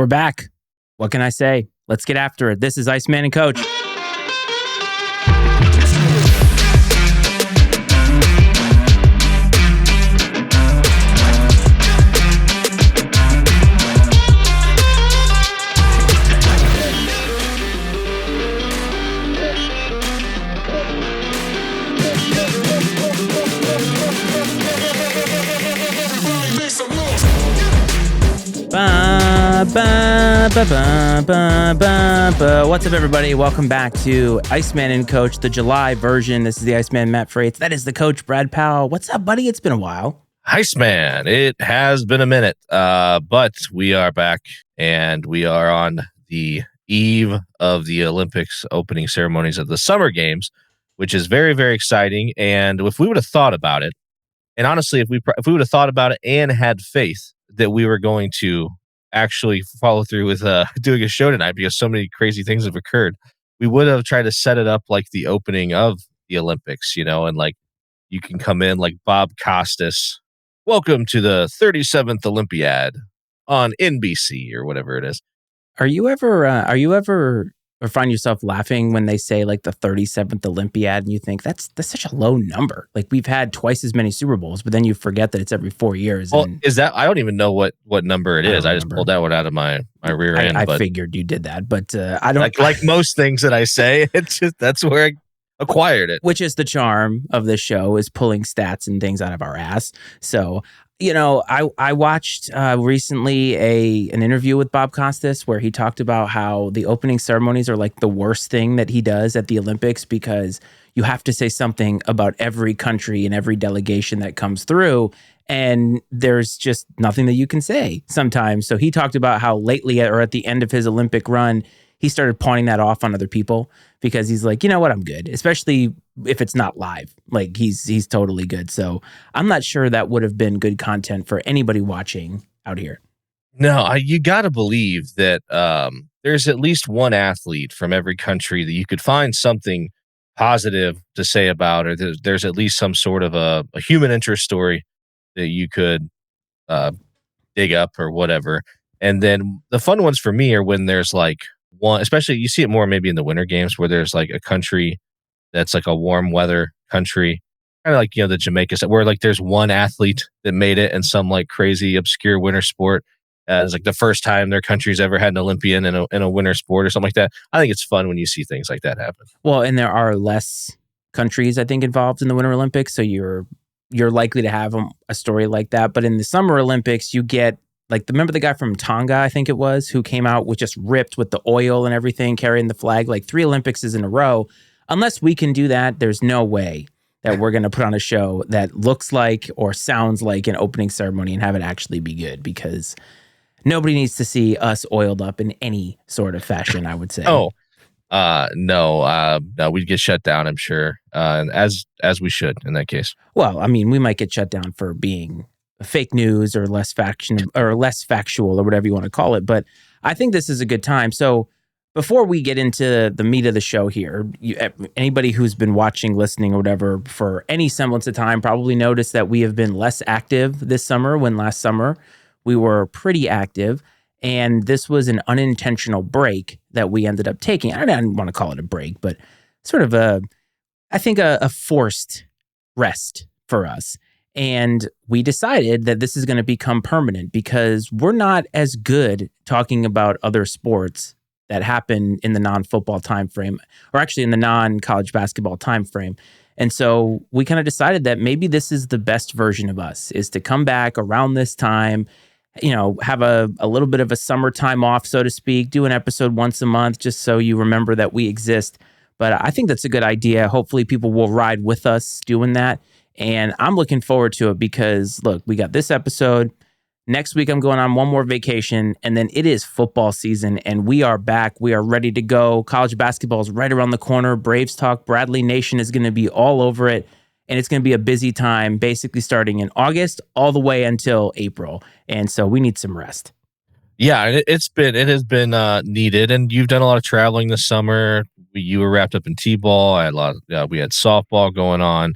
We're back. What can I say? Let's get after it. This is Iceman and Coach. What's up, everybody? Welcome back to Iceman and Coach, the July version. This is the Iceman, Matt Freites. That is the Coach, Brad Powell. What's up, buddy? It's been a while. Iceman, it has been a minute, but we are back, and we are on the eve of the Olympics opening ceremonies of the Summer Games, which is very, very exciting. And if we would have thought about it, and honestly, if we would have thought about it and had faith that we were going to actually follow through with doing a show tonight, because so many crazy things have occurred, we would have tried to set it up like the opening of the Olympics, and like you can come in like Bob Costas, welcome to the 37th Olympiad on NBC or whatever it is. Are you ever or find yourself laughing when they say like the 37th Olympiad and you think that's such a low number? Like, we've had twice as many Super Bowls, but then you forget that it's every 4 years. Well, is that, I don't even know what number it is. I just pulled that one out of my rear end. I figured you did that, but I don't like most things that I say. It's just, that's where I acquired it. Which is the charm of this show, is pulling stats and things out of our ass. So, I watched recently an interview with Bob Costas where he talked about how the opening ceremonies are like the worst thing that he does at the Olympics, because you have to say something about every country and every delegation that comes through, and there's just nothing that you can say sometimes. So he talked about how lately, or at the end of his Olympic run, he started pawning that off on other people, because he's like, you know what, I'm good, especially if it's not live. Like, he's totally good. So I'm not sure that would have been good content for anybody watching out here. No, you got to believe that there's at least one athlete from every country that you could find something positive to say about, or there's at least some sort of a human interest story that you could dig up or whatever. And then the fun ones for me are when there's like one, especially you see it more maybe in the Winter Games, where there's like a country that's like a warm weather country, kind of like, the Jamaica, where like there's one athlete that made it in some like crazy obscure winter sport. It's like the first time their country's ever had an Olympian in a winter sport or something like that. I think it's fun when you see things like that happen. Well, and there are less countries, I think, involved in the Winter Olympics, so you're likely to have a story like that. But in the Summer Olympics, you get, like, remember the guy from Tonga, I think it was, who came out with just ripped with the oil and everything, carrying the flag, like 3 Olympics in a row. Unless we can do that, there's no way that we're going to put on a show that looks like or sounds like an opening ceremony and have it actually be good, because nobody needs to see us oiled up in any sort of fashion, I would say. No, we'd get shut down, I'm sure, as we should in that case. Well, I mean, we might get shut down for being fake news or less factual or whatever you want to call it. But I think this is a good time. So before we get into the meat of the show here, anybody who's been watching, listening, or whatever for any semblance of time probably noticed that we have been less active this summer, when last summer we were pretty active. And this was an unintentional break that we ended up taking. I don't want to call it a break, but sort of a forced rest for us. And we decided that this is going to become permanent, because we're not as good talking about other sports that happen in the non-football time frame, or actually in the non-college basketball time frame. And so we kind of decided that maybe this is the best version of us, is to come back around this time, have a little bit of a summertime off, so to speak, do an episode once a month, just so you remember that we exist. But I think that's a good idea. Hopefully people will ride with us doing that. And I'm looking forward to it, because, look, we got this episode. Next week, I'm going on one more vacation, and then it is football season, and we are back. We are ready to go. College basketball is right around the corner. Braves Talk, Bradley Nation is going to be all over it, and it's going to be a busy time, basically starting in August all the way until April. And so we need some rest. Yeah, it has been needed, and you've done a lot of traveling this summer. You were wrapped up in T-ball. We had softball going on.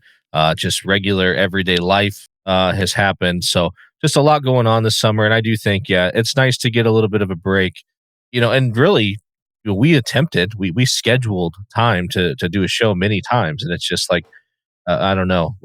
Just regular everyday life has happened. So just a lot going on this summer. And I do think, yeah, it's nice to get a little bit of a break, and really, we attempted, we scheduled time to do a show many times. And it's just like, I don't know,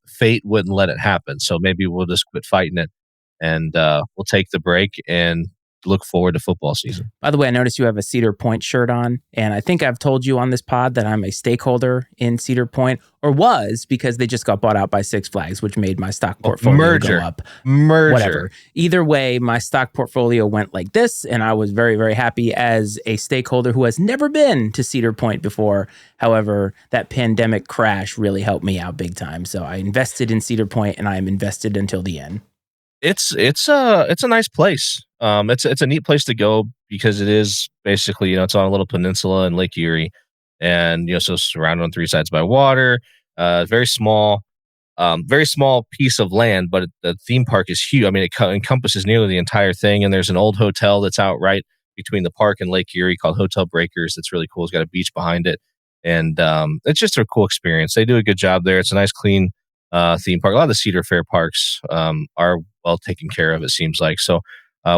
fate wouldn't let it happen. So maybe we'll just quit fighting it and we'll take the break and look forward to football season. By the way, I noticed you have a Cedar Point shirt on, and I think I've told you on this pod that I'm a stakeholder in Cedar Point, or was, because they just got bought out by Six Flags, which made my stock portfolio go up. Merger. Whatever. Either way, my stock portfolio went like this, and I was very, very happy as a stakeholder who has never been to Cedar Point before. However, that pandemic crash really helped me out big time. So I invested in Cedar Point, and I am invested until the end. It's a nice place. It's a neat place to go because it is basically, it's on a little peninsula in Lake Erie, and so surrounded on three sides by water. Very small piece of land, but the theme park is huge. I mean, it encompasses nearly the entire thing, and there's an old hotel that's out right between the park and Lake Erie called Hotel Breakers. That's really cool. It's got a beach behind it, and it's just a cool experience. They do a good job there. It's a nice, clean theme park. A lot of the Cedar Fair parks are well taken care of, it seems like. So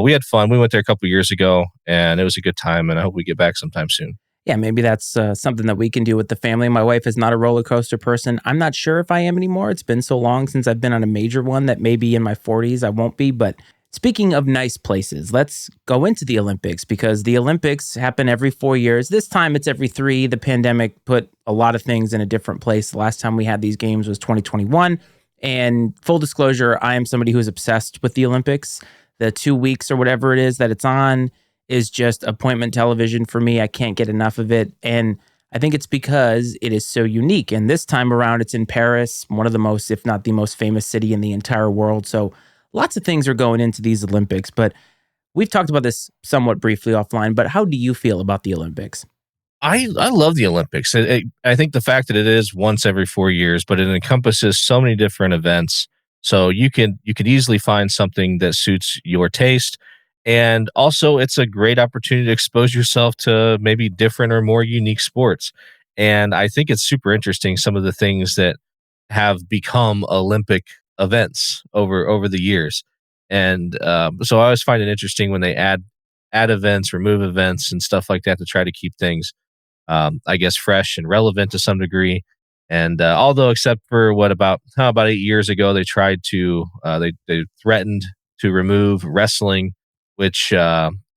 we had fun. We went there a couple years ago, and it was a good time, and I hope we get back sometime soon. Yeah, maybe that's something that we can do with the family. My wife is not a roller coaster person. I'm not sure if I am anymore. It's been so long since I've been on a major one that maybe in my 40s I won't be. But speaking of nice places, let's go into the Olympics, because the Olympics happen every 4 years. This time it's every 3. The pandemic put a lot of things in a different place. The last time we had these games was 2021. And full disclosure, I am somebody who's obsessed with the Olympics. The 2 weeks or whatever it is that it's on is just appointment television for me. I can't get enough of it. And I think it's because it is so unique. And this time around, it's in Paris, one of the most, if not the most famous city in the entire world. So lots of things are going into these Olympics. But we've talked about this somewhat briefly offline. But how do you feel about the Olympics? I love the Olympics. I think the fact that it is once every 4 years, but it encompasses so many different events. So you could easily find something that suits your taste. And also, it's a great opportunity to expose yourself to maybe different or more unique sports. And I think it's super interesting, some of the things that have become Olympic events over the years. And so I always find it interesting when they add events, remove events, and stuff like that to try to keep things, I guess, fresh and relevant to some degree. And although, except for about 8 years ago, they tried to they threatened to remove wrestling, which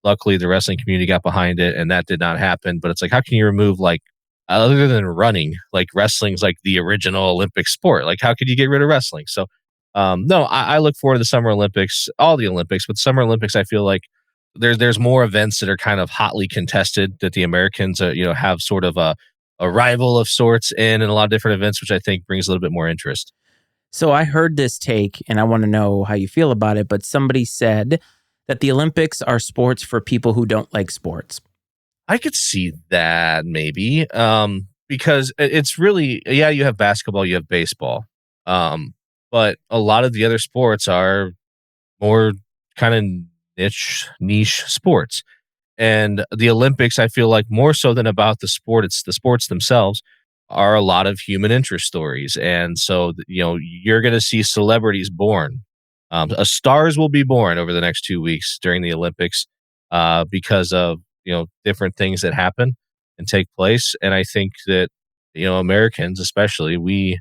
luckily the wrestling community got behind it, and that did not happen. But it's like, how can you remove, like, other than running, like wrestling's like the original Olympic sport? Like, how could you get rid of wrestling? So no, I look forward to the Summer Olympics, all the Olympics, but Summer Olympics, I feel like there's more events that are kind of hotly contested that the Americans have sort of a rival of sorts in a lot of different events, which I think brings a little bit more interest. So I heard this take, and I want to know how you feel about it. But somebody said that the Olympics are sports for people who don't like sports. I could see that maybe, because it's really, yeah, you have basketball, you have baseball, but a lot of the other sports are more kind of niche sports. And the Olympics, I feel like, more so than about the sport, it's the sports themselves, are a lot of human interest stories. And so, you're going to see celebrities born. Stars will be born over the next 2 weeks during the Olympics because of, different things that happen and take place. And I think that, Americans especially, we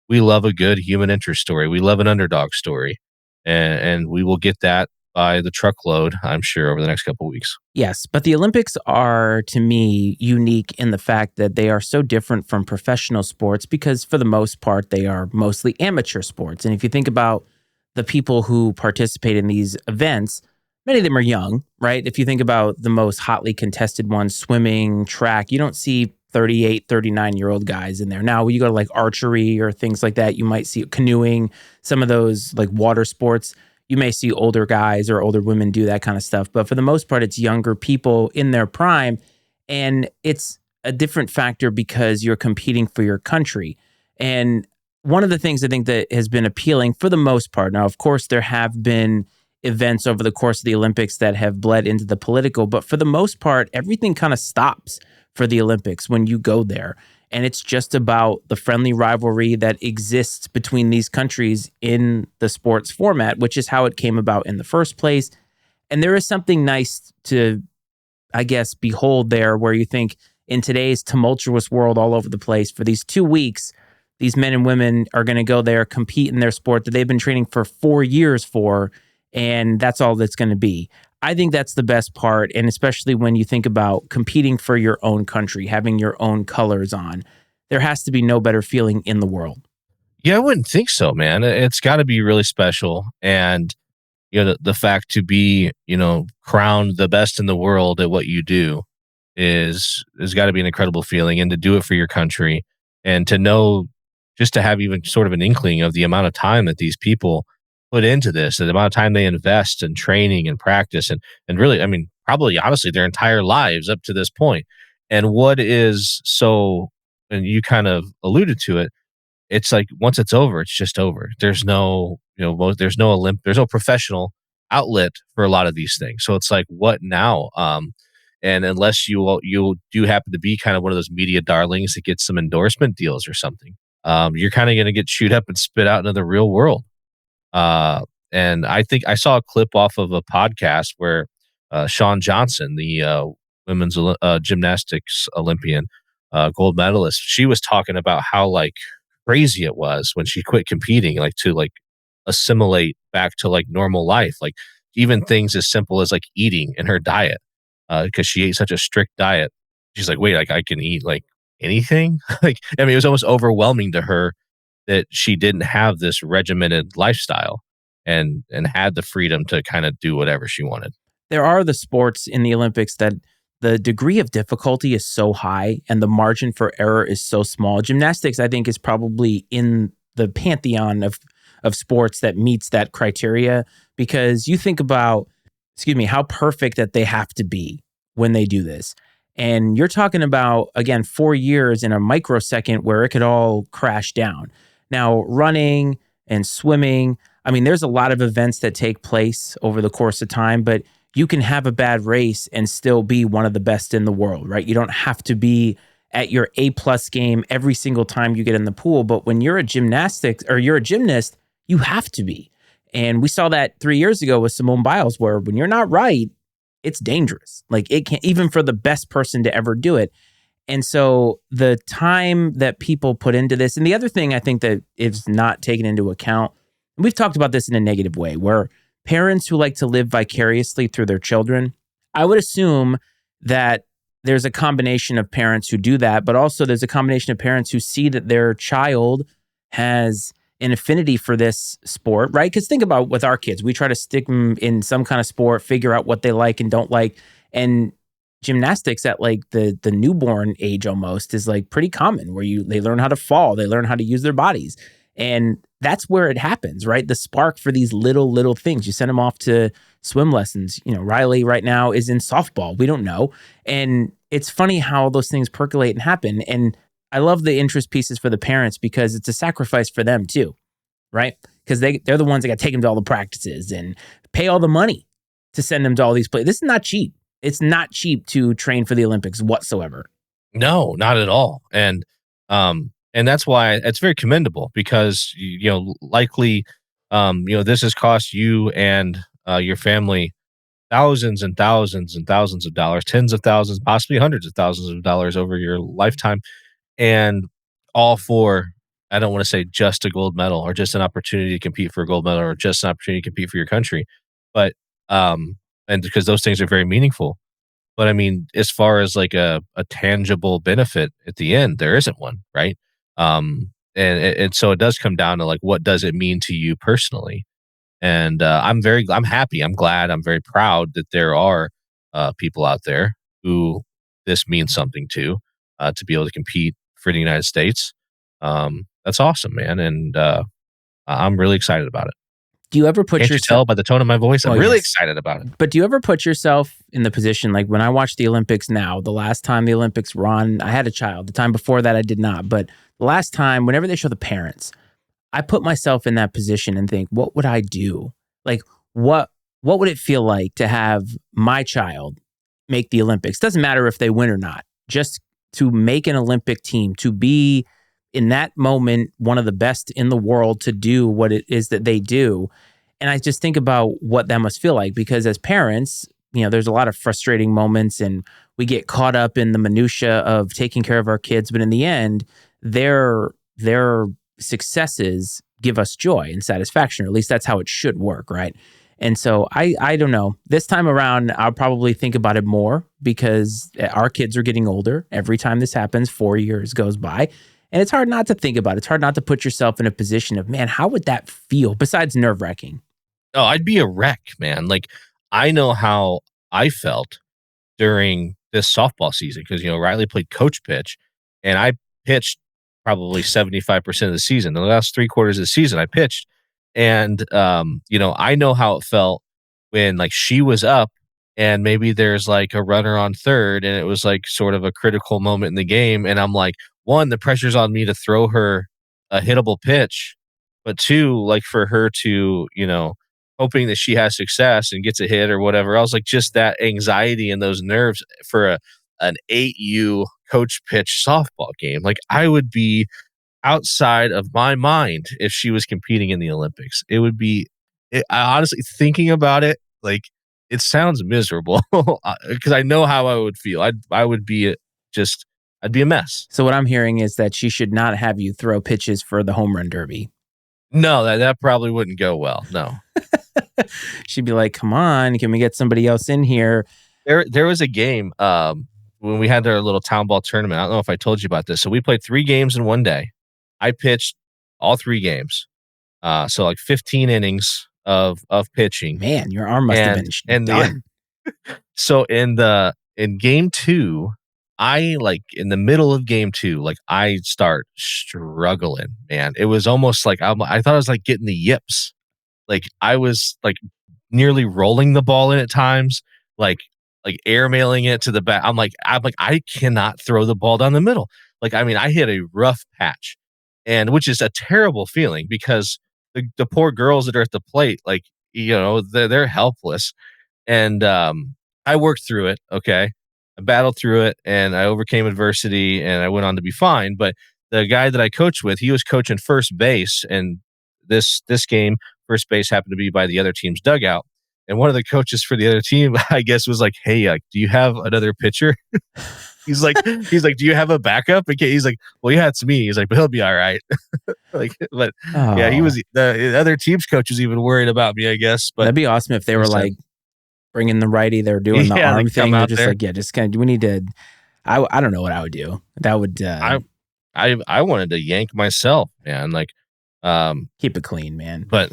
love a good human interest story. We love an underdog story. And we will get that by the truckload, I'm sure, over the next couple of weeks. Yes, but the Olympics are, to me, unique in the fact that they are so different from professional sports because, for the most part, they are mostly amateur sports. And if you think about the people who participate in these events, many of them are young, right? If you think about the most hotly contested ones, swimming, track, you don't see 38, 39-year-old guys in there. Now, when you go to like archery or things like that, you might see canoeing, some of those like water sports. You may see older guys or older women do that kind of stuff. But for the most part, it's younger people in their prime. And it's a different factor because you're competing for your country. And one of the things I think that has been appealing for the most part, now, of course, there have been events over the course of the Olympics that have bled into the political, but for the most part, everything kind of stops for the Olympics when you go there. And it's just about the friendly rivalry that exists between these countries in the sports format, which is how it came about in the first place. And there is something nice to, I guess, behold there, where you think in today's tumultuous world all over the place, for these 2 weeks, these men and women are going to go there, compete in their sport that they've been training for 4 years for, and that's all that's going to be. I think that's the best part, and especially when you think about competing for your own country, having your own colors on, there has to be no better feeling in the world. Yeah, I wouldn't think so, man. It's got to be really special. And the fact to be, crowned the best in the world at what you do is has got to be an incredible feeling, and to do it for your country, and to know, just to have even sort of an inkling of the amount of time that these people put into this, and the amount of time they invest in training and practice, and really, I mean, probably honestly their entire lives up to this point. And what is so, and you kind of alluded to it, it's like once it's over, it's just over. There's no, there's no professional outlet for a lot of these things. So it's like, what now? And unless you do happen to be kind of one of those media darlings that gets some endorsement deals or something, you're kind of going to get chewed up and spit out into the real world. And I think I saw a clip off of a podcast where Shawn Johnson, the women's gymnastics Olympian, gold medalist, she was talking about how like crazy it was when she quit competing, like to like assimilate back to like normal life, like even things as simple as like eating in her diet, because she ate such a strict diet. She's like, wait, like I can eat like anything? Like, I mean, it was almost overwhelming to her that she didn't have this regimented lifestyle and had the freedom to kind of do whatever she wanted. There are the sports in the Olympics that the degree of difficulty is so high and the margin for error is so small. Gymnastics, I think, is probably in the pantheon of sports that meets that criteria, because you think about, how perfect that they have to be when they do this. And you're talking about, again, 4 years in a microsecond where it could all crash down. Now, running and swimming, I mean, there's a lot of events that take place over the course of time, but you can have a bad race and still be one of the best in the world, right? You don't have to be at your A+ game every single time you get in the pool. But when you're a gymnast, you have to be. And we saw that 3 years ago with Simone Biles, where when you're not right, it's dangerous. Like, it can't, even for the best person to ever do it. And so the time that people put into this, and the other thing I think that is not taken into account, and we've talked about this in a negative way, where parents who like to live vicariously through their children, I would assume that there's a combination of parents who do that, but also there's a combination of parents who see that their child has an affinity for this sport, right? Because think about with our kids, we try to stick them in some kind of sport, figure out what they like and don't like. And gymnastics at like the newborn age almost is like pretty common, where they learn how to fall, they learn how to use their bodies. And that's where it happens, right? The spark for these little things. You send them off to swim lessons. Riley right now is in softball. We don't know. And it's funny how those things percolate and happen. And I love the interest pieces for the parents, because it's a sacrifice for them too, right? Because they're the ones that got to take them to all the practices and pay all the money to send them to all these places. This is not cheap. It's not cheap to train for the Olympics whatsoever. No, not at all. And that's why it's very commendable, because likely this has cost you and your family thousands and thousands and thousands of dollars, tens of thousands, possibly hundreds of thousands of dollars over your lifetime, and all for, I don't want to say just a gold medal or just an opportunity to compete for a gold medal or just an opportunity to compete for your country, but and because those things are very meaningful. But I mean, as far as like a tangible benefit at the end, there isn't one, right? And so it does come down to like, what does it mean to you personally? And I'm happy, I'm glad, I'm very proud that there are people out there who this means something to be able to compete for the United States. That's awesome, man, and I'm really excited about it. Do you ever put Can't you tell by the tone of my voice? I'm really excited about it. But do you ever put yourself in the position, like when I watch the Olympics now, the last time the Olympics were on, I had a child. The time before that, I did not. But the last time, whenever they show the parents, I put myself in that position and think, what would I do? Like, what would it feel like to have my child make the Olympics? Doesn't matter if they win or not. Just to make an Olympic team, to be in that moment one of the best in the world to do what it is that they do. And I just think about what that must feel like, because as parents, there's a lot of frustrating moments and we get caught up in the minutia of taking care of our kids. But in the end, their successes give us joy and satisfaction, or at least that's how it should work, right? And so I don't know. This time around, I'll probably think about it more because our kids are getting older. Every time this happens, 4 years goes by. And it's hard not to think about it. It's hard not to put yourself in a position of, man, how would that feel besides nerve-wracking? Oh, I'd be a wreck, man. Like, I know how I felt during this softball season because, Riley played coach pitch and I pitched probably 75% of the season. The last 3/4 of the season I pitched. And, I know how it felt when like she was up and maybe there's like a runner on third and it was like sort of a critical moment in the game. And I'm like, one, the pressure's on me to throw her a hittable pitch, but two, like for her to, hoping that she has success and gets a hit or whatever else, like just that anxiety and those nerves for an 8U coach pitch softball game. Like I would be outside of my mind if she was competing in the Olympics. It would be, I honestly, thinking about it, like it sounds miserable because I know how I would feel. I would be I'd be a mess. So what I'm hearing is that she should not have you throw pitches for the home run derby. No, that probably wouldn't go well. No. She'd be like, come on, can we get somebody else in here? There was a game when we had our little town ball tournament. I don't know if I told you about this. So we played 3 games in one day. I pitched all 3 games. So like 15 innings of pitching. Man, your arm must have been done. So in game 2, I like in the middle of game 2, like I start struggling, man. It was almost like I thought I was like getting the yips. Like I was like nearly rolling the ball in at times, like airmailing it to the back. I'm like, I cannot throw the ball down the middle. Like, I mean, I hit a rough patch, and which is a terrible feeling because the poor girls that are at the plate, like, they're helpless. And I worked through it. Okay. I battled through it and I overcame adversity and I went on to be fine. But the guy that I coached with, he was coaching first base. And this game, first base happened to be by the other team's dugout. And one of the coaches for the other team, I guess, was like, "Hey, do you have another pitcher?" he's like, "Do you have a backup?" Okay, he's like, "Well, yeah, it's me." He's like, "But he'll be all right." Yeah, he was. The other team's coach was even worried about me, I guess. But that'd be awesome if they were like bringing the righty, they're doing the arm thing. They're just like, just kind of. We need to. I don't know what I would do. That would. I wanted to yank myself, man. Like, keep it clean, man. But.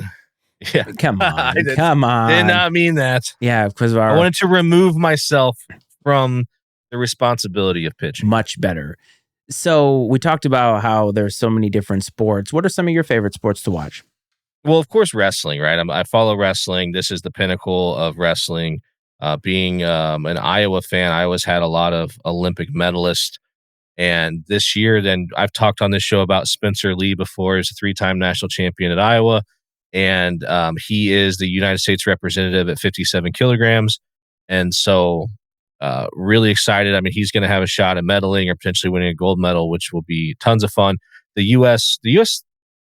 Yeah, come on, come on. Did not mean that. Yeah, because I wanted to remove myself from the responsibility of pitching. Much better. So we talked about how there's so many different sports. What are some of your favorite sports to watch? Well, of course, wrestling. Right, I follow wrestling. This is the pinnacle of wrestling. Being an Iowa fan, I always had a lot of Olympic medalists. And this year, then I've talked on this show about Spencer Lee before. He's a 3-time national champion at Iowa. And he is the United States representative at 57 kilograms. And so really excited. I mean, he's going to have a shot at medaling or potentially winning a gold medal, which will be tons of fun. The U.S.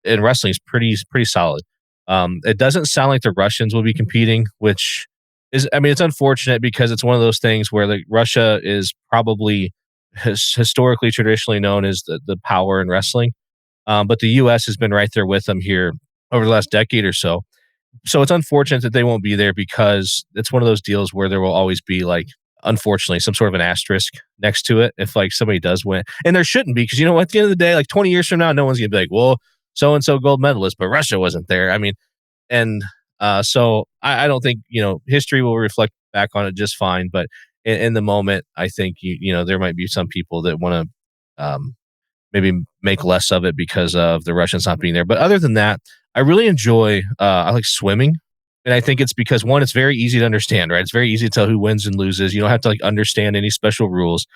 in wrestling is pretty solid. It doesn't sound like the Russians will be competing, which is, I mean, it's unfortunate because it's one of those things where Russia is probably historically, traditionally known as the power in wrestling. But the U.S. has been right there with them here over the last decade or so. So it's unfortunate that they won't be there because it's one of those deals where there will always be, like, unfortunately, some sort of an asterisk next to it if like somebody does win. And there shouldn't be, because at the end of the day, like 20 years from now, no one's going to be like, well, so-and-so gold medalist, but Russia wasn't there. I mean, and so I don't think, history will reflect back on it just fine. But in the moment, I think, there might be some people that want to maybe make less of it because of the Russians not being there. But other than that, I really enjoy, I like swimming. And I think it's because, one, it's very easy to understand, right? It's very easy to tell who wins and loses. You don't have to understand any special rules.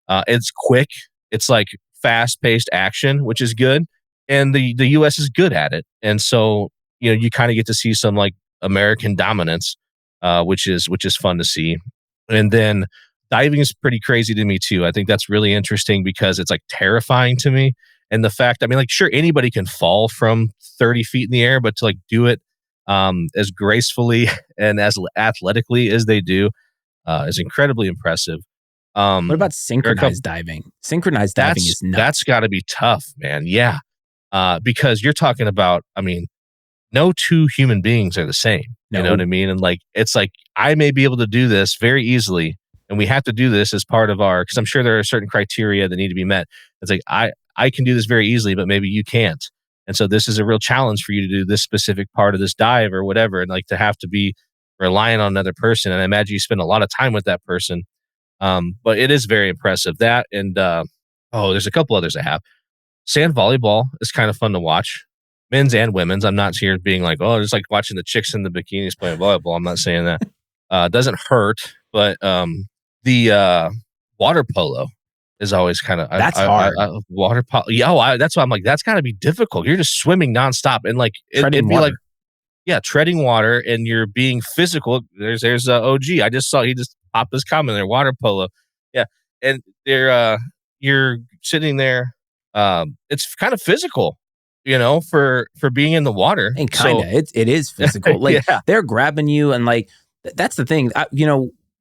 It's quick. It's like fast-paced action, which is good. And the U.S. is good at it. And so, you kind of get to see some like American dominance, which is fun to see. And then diving is pretty crazy to me too. I think that's really interesting because it's like terrifying to me. And the fact, I mean, like, sure, anybody can fall from 30 feet in the air, but to like do it as gracefully and as athletically as they do is incredibly impressive. What about There are a couple, synchronized diving? Synchronized diving is that's nuts. got to be tough, man. Yeah, because you're talking about, I mean, no two human beings are the same. You know what I No, mean? And like, it's like, I may be able to do this very easily. And we have to do this as part of our, because I'm sure there are certain criteria that need to be met. It's like, I can do this very easily, but maybe you can't. And so this is a real challenge for you to do this specific part of this dive or whatever. And like to have to be relying on another person. And I imagine you spend a lot of time with that person. But it is very impressive. That and, there's a couple others I have. Sand volleyball is kind of fun to watch, men's and women's. I'm not here being like, oh, it's like watching the chicks in the bikinis playing volleyball. I'm not saying that. It doesn't hurt, but the water polo is always kind of that's hard. water polo. Yeah, that's why I'm like, that's got to be difficult. You're just swimming nonstop, and like Treading it'd be water. like, yeah, treading water, and you're being physical. There's OG. I just saw he just popped this comment there. Water polo, yeah, and you're sitting there. It's kind of physical, for being in the water. And kind of, it is physical. Like Yeah, they're grabbing you, and like that's the thing.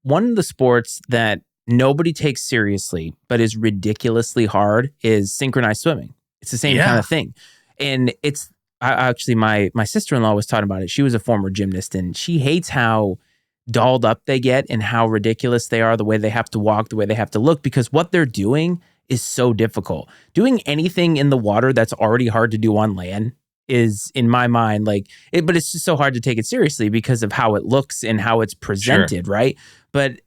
One of the sports that nobody takes seriously, but is ridiculously hard, is synchronized swimming. It's the same kind yeah, of thing, and it's actually my sister-in-law was talking about it. She was a former gymnast, and she hates how dolled up they get and how ridiculous they are, the way they have to walk, the way they have to look, because what they're doing is so difficult. Doing anything in the water that's already hard to do on land is, in my mind, like it, but it's just so hard to take it seriously because of how it looks and how it's sure, presented, right? But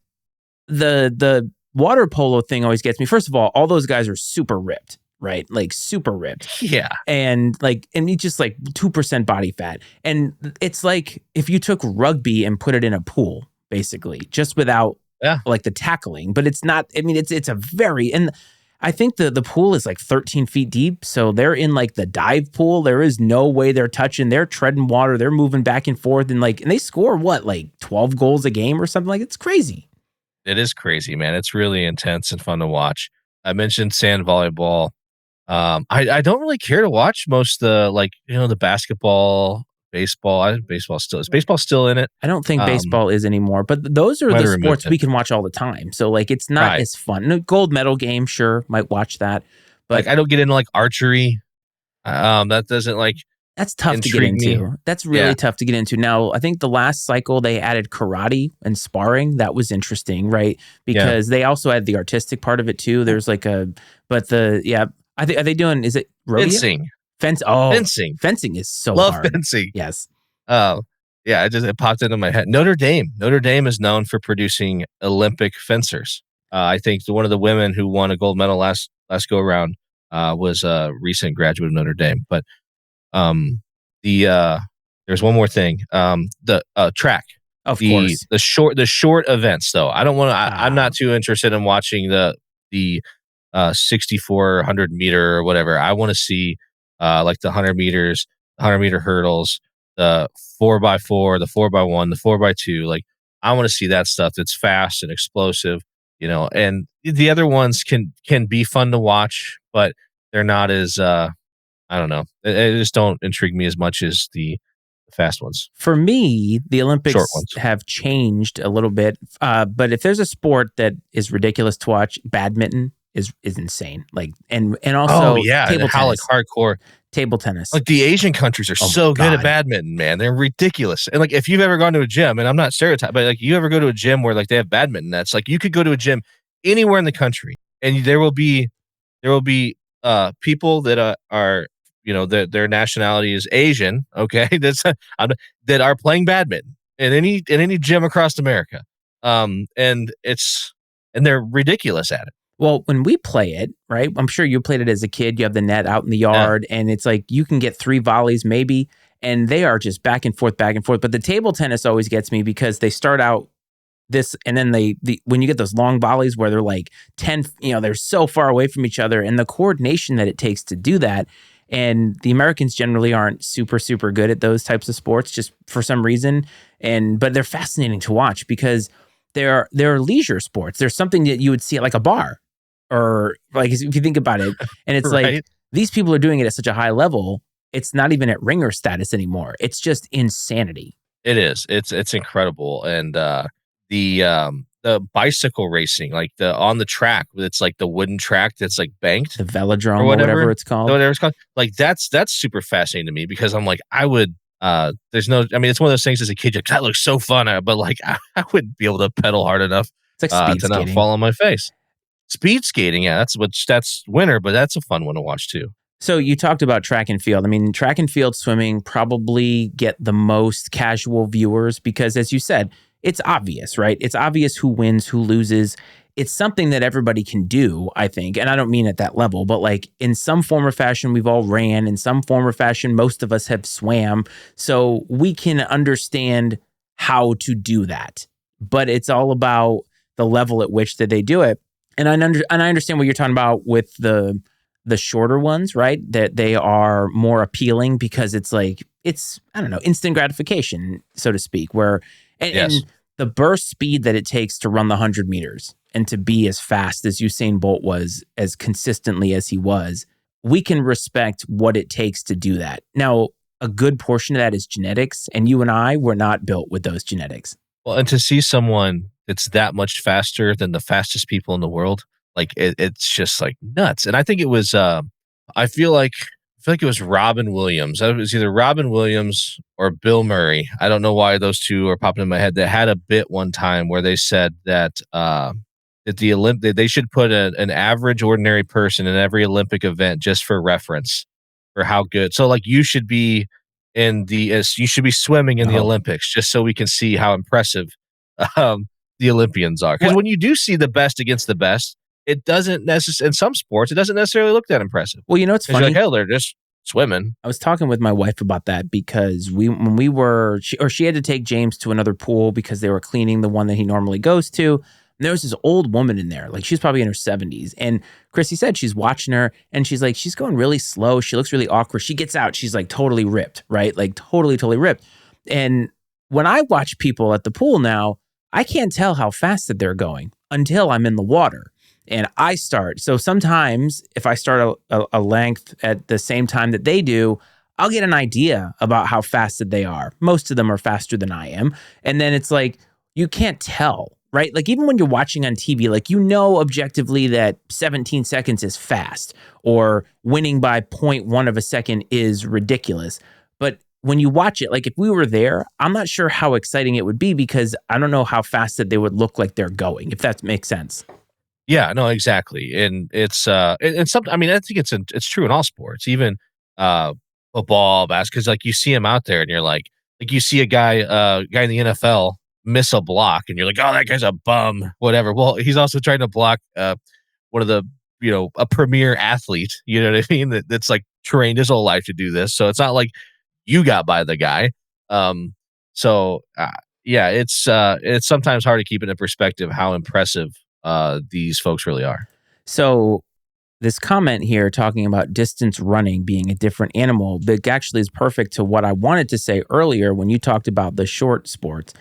the water polo thing always gets me. First of all those guys are super ripped, right? Like super ripped. yeah, And it's just like 2% body fat. And it's like if you took rugby and put it in a pool, basically, just without yeah. like the tackling. But it's not, I mean, it's a very, and I think the pool is like 13 feet deep. So they're in like the dive pool. There is no way they're touching, they're treading water, they're moving back and forth. And they score what, like 12 goals a game or something? Like it's crazy. It is crazy, man. It's really intense and fun to watch. I mentioned sand volleyball. I don't really care to watch most of the basketball, baseball. Baseball still in it? I don't think Um, baseball is anymore, but those are might the have removed sports it. we can watch all the time. So like it's not Right. as fun. No, gold medal game, sure, might watch that, Like but I don't get into like archery. That doesn't like that's tough to get intrigue me. into. That's Yeah, really tough to get into. Now, I think the last cycle they added karate and sparring. That was interesting, right? yeah. Because they also had the artistic part of it too. There's like I think, are they doing, is it rodeo? Fencing. Oh, Fencing. fencing is so Love hard. fencing. Yes. Oh, yeah, it popped into my head. Notre Dame. Notre Dame is known for producing Olympic fencers. I think one of the women who won a gold medal last go around was a recent graduate of Notre Dame. But um, there's one more thing. The track. Of The course. the short events though. I don't want to. I'm Ah, not too interested in watching the 6,400 meter or whatever. I want to see like the 100 meters, 100-meter hurdles, the 4x4, the 4x1, the 4x2. Like I want to see that stuff that's fast and explosive, and the other ones can be fun to watch, but they're not as I don't know. They just don't intrigue me as much as the fast ones, For me, the short Olympics ones. have changed a little bit. But if there's a sport that is ridiculous to watch, badminton is insane. Like and Oh also yeah, and table how like tennis. hardcore. Table tennis. Like the Asian countries are Oh my so good at God. badminton, man. They're ridiculous. And like if you've ever gone to a gym, and I'm not stereotyping, but like you ever go to a gym where like they have badminton nets, like you could go to a gym anywhere in the country, and there will be people that are their nationality is Asian. Okay, that are playing badminton in any gym across America. And they're ridiculous at it. Well, when we play it, right? I'm sure you played it as a kid. You have the net out in the Yeah. yard, and it's like you can get 3 volleys maybe, and they are just back and forth, back and forth. But the table tennis always gets me because they start out this, and then when you get those long volleys where they're like 10, they're so far away from each other, and the coordination that it takes to do that. And the Americans generally aren't super, super good at those types of sports just for some reason. But they're fascinating to watch because they're leisure sports. There's something that you would see at like a bar, or like if you think about it, and it's like Right? these people are doing it at such a high level. It's not even at ringer status anymore. It's just insanity. It is. It's incredible. And the bicycle racing, like the on the track, it's like the wooden track that's like banked The or velodrome or whatever whatever. it's called. Whatever it's called. Like that's super fascinating to me because I'm like, I would there's no I mean it's one of those things as a kid, you're like, that looks so fun, but like I wouldn't be able to pedal hard enough It's like speed to not skating. fall on my face. Speed skating, yeah, that's winter, but that's a fun one to watch too. So you talked about track and field. I mean, track and field swimming probably get the most casual viewers because, as you said, it's obvious, right? It's obvious who wins, who loses. It's something that everybody can do, I think. And I don't mean at that level, but like in some form or fashion, we've all ran. In some form or fashion, most of us have swam. So we can understand how to do that. But it's all about the level at which that they do it. And I understand what you're talking about with the shorter ones, right? That they are more appealing because it's like, it's, I don't know, instant gratification, so to speak, where, and the burst speed that it takes to run the 100 meters and to be as fast as Usain Bolt was, as consistently as he was, we can respect what it takes to do that. Now, a good portion of that is genetics, and you and I were not built with those genetics. Well, and to see someone that's that much faster than the fastest people in the world, like it's just like nuts. And I think it was, I feel like it was Robin Williams. It was either Robin Williams or Bill Murray. I don't know why those two are popping in my head. That had a bit one time where they said that they should put an average ordinary person in every Olympic event just for reference for how good. So like you should be you should be swimming in the Olympics just so we can see how impressive the Olympians are. Because when you do see the best against the best, it doesn't necessarily, in some sports, it doesn't necessarily look that impressive. Well, you know, it's funny. Like, hell, they're just swimming. I was talking with my wife about that because she had to take James to another pool because they were cleaning the one that he normally goes to. And there was this old woman in there, like she's probably in her 70s. And Chrissy said she's watching her and she's like, she's going really slow. She looks really awkward. She gets out. She's like totally ripped, right? Like totally ripped. And when I watch people at the pool now, I can't tell how fast that they're going until I'm in the water. And I start. So sometimes if I start a length at the same time that they do, I'll get an idea about how fast that they are. Most of them are faster than I am. And then it's like, you can't tell, right? Like even when you're watching on TV, like you know objectively that 17 seconds is fast or winning by 0.1 of a second is ridiculous. But when you watch it, like if we were there, I'm not sure how exciting it would be because I don't know how fast that they would look like they're going, if that makes sense. Yeah, no, exactly. And it's something, I mean, I think it's true in all sports, even football, basketball, because like you see him out there and you're like you see a guy in the NFL miss a block and you're like, oh, that guy's a bum, whatever. Well, he's also trying to block one of the, a premier athlete, you know what I mean? That's like trained his whole life to do this. So it's not like you got by the guy. Yeah, it's sometimes hard to keep it in perspective how impressive these folks really are. So this comment here talking about distance running being a different animal, that actually is perfect to what I wanted to say earlier when you talked about the short sports.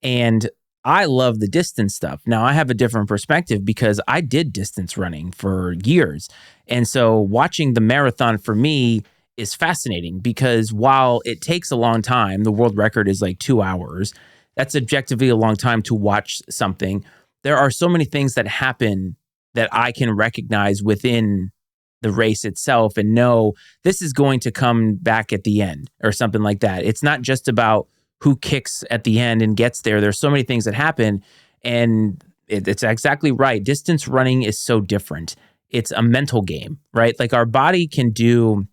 And I love the distance stuff. Now I have a different perspective because I did distance running for years. And so watching the marathon for me is fascinating because while it takes a long time, the world record is like 2 hours. That's objectively a long time to watch something. There are so many things that happen that I can recognize within the race itself and know this is going to come back at the end or something like that. It's not just about who kicks at the end and gets there. There's so many things that happen, and it's exactly right. Distance running is so different. It's a mental game, right? Like our body can do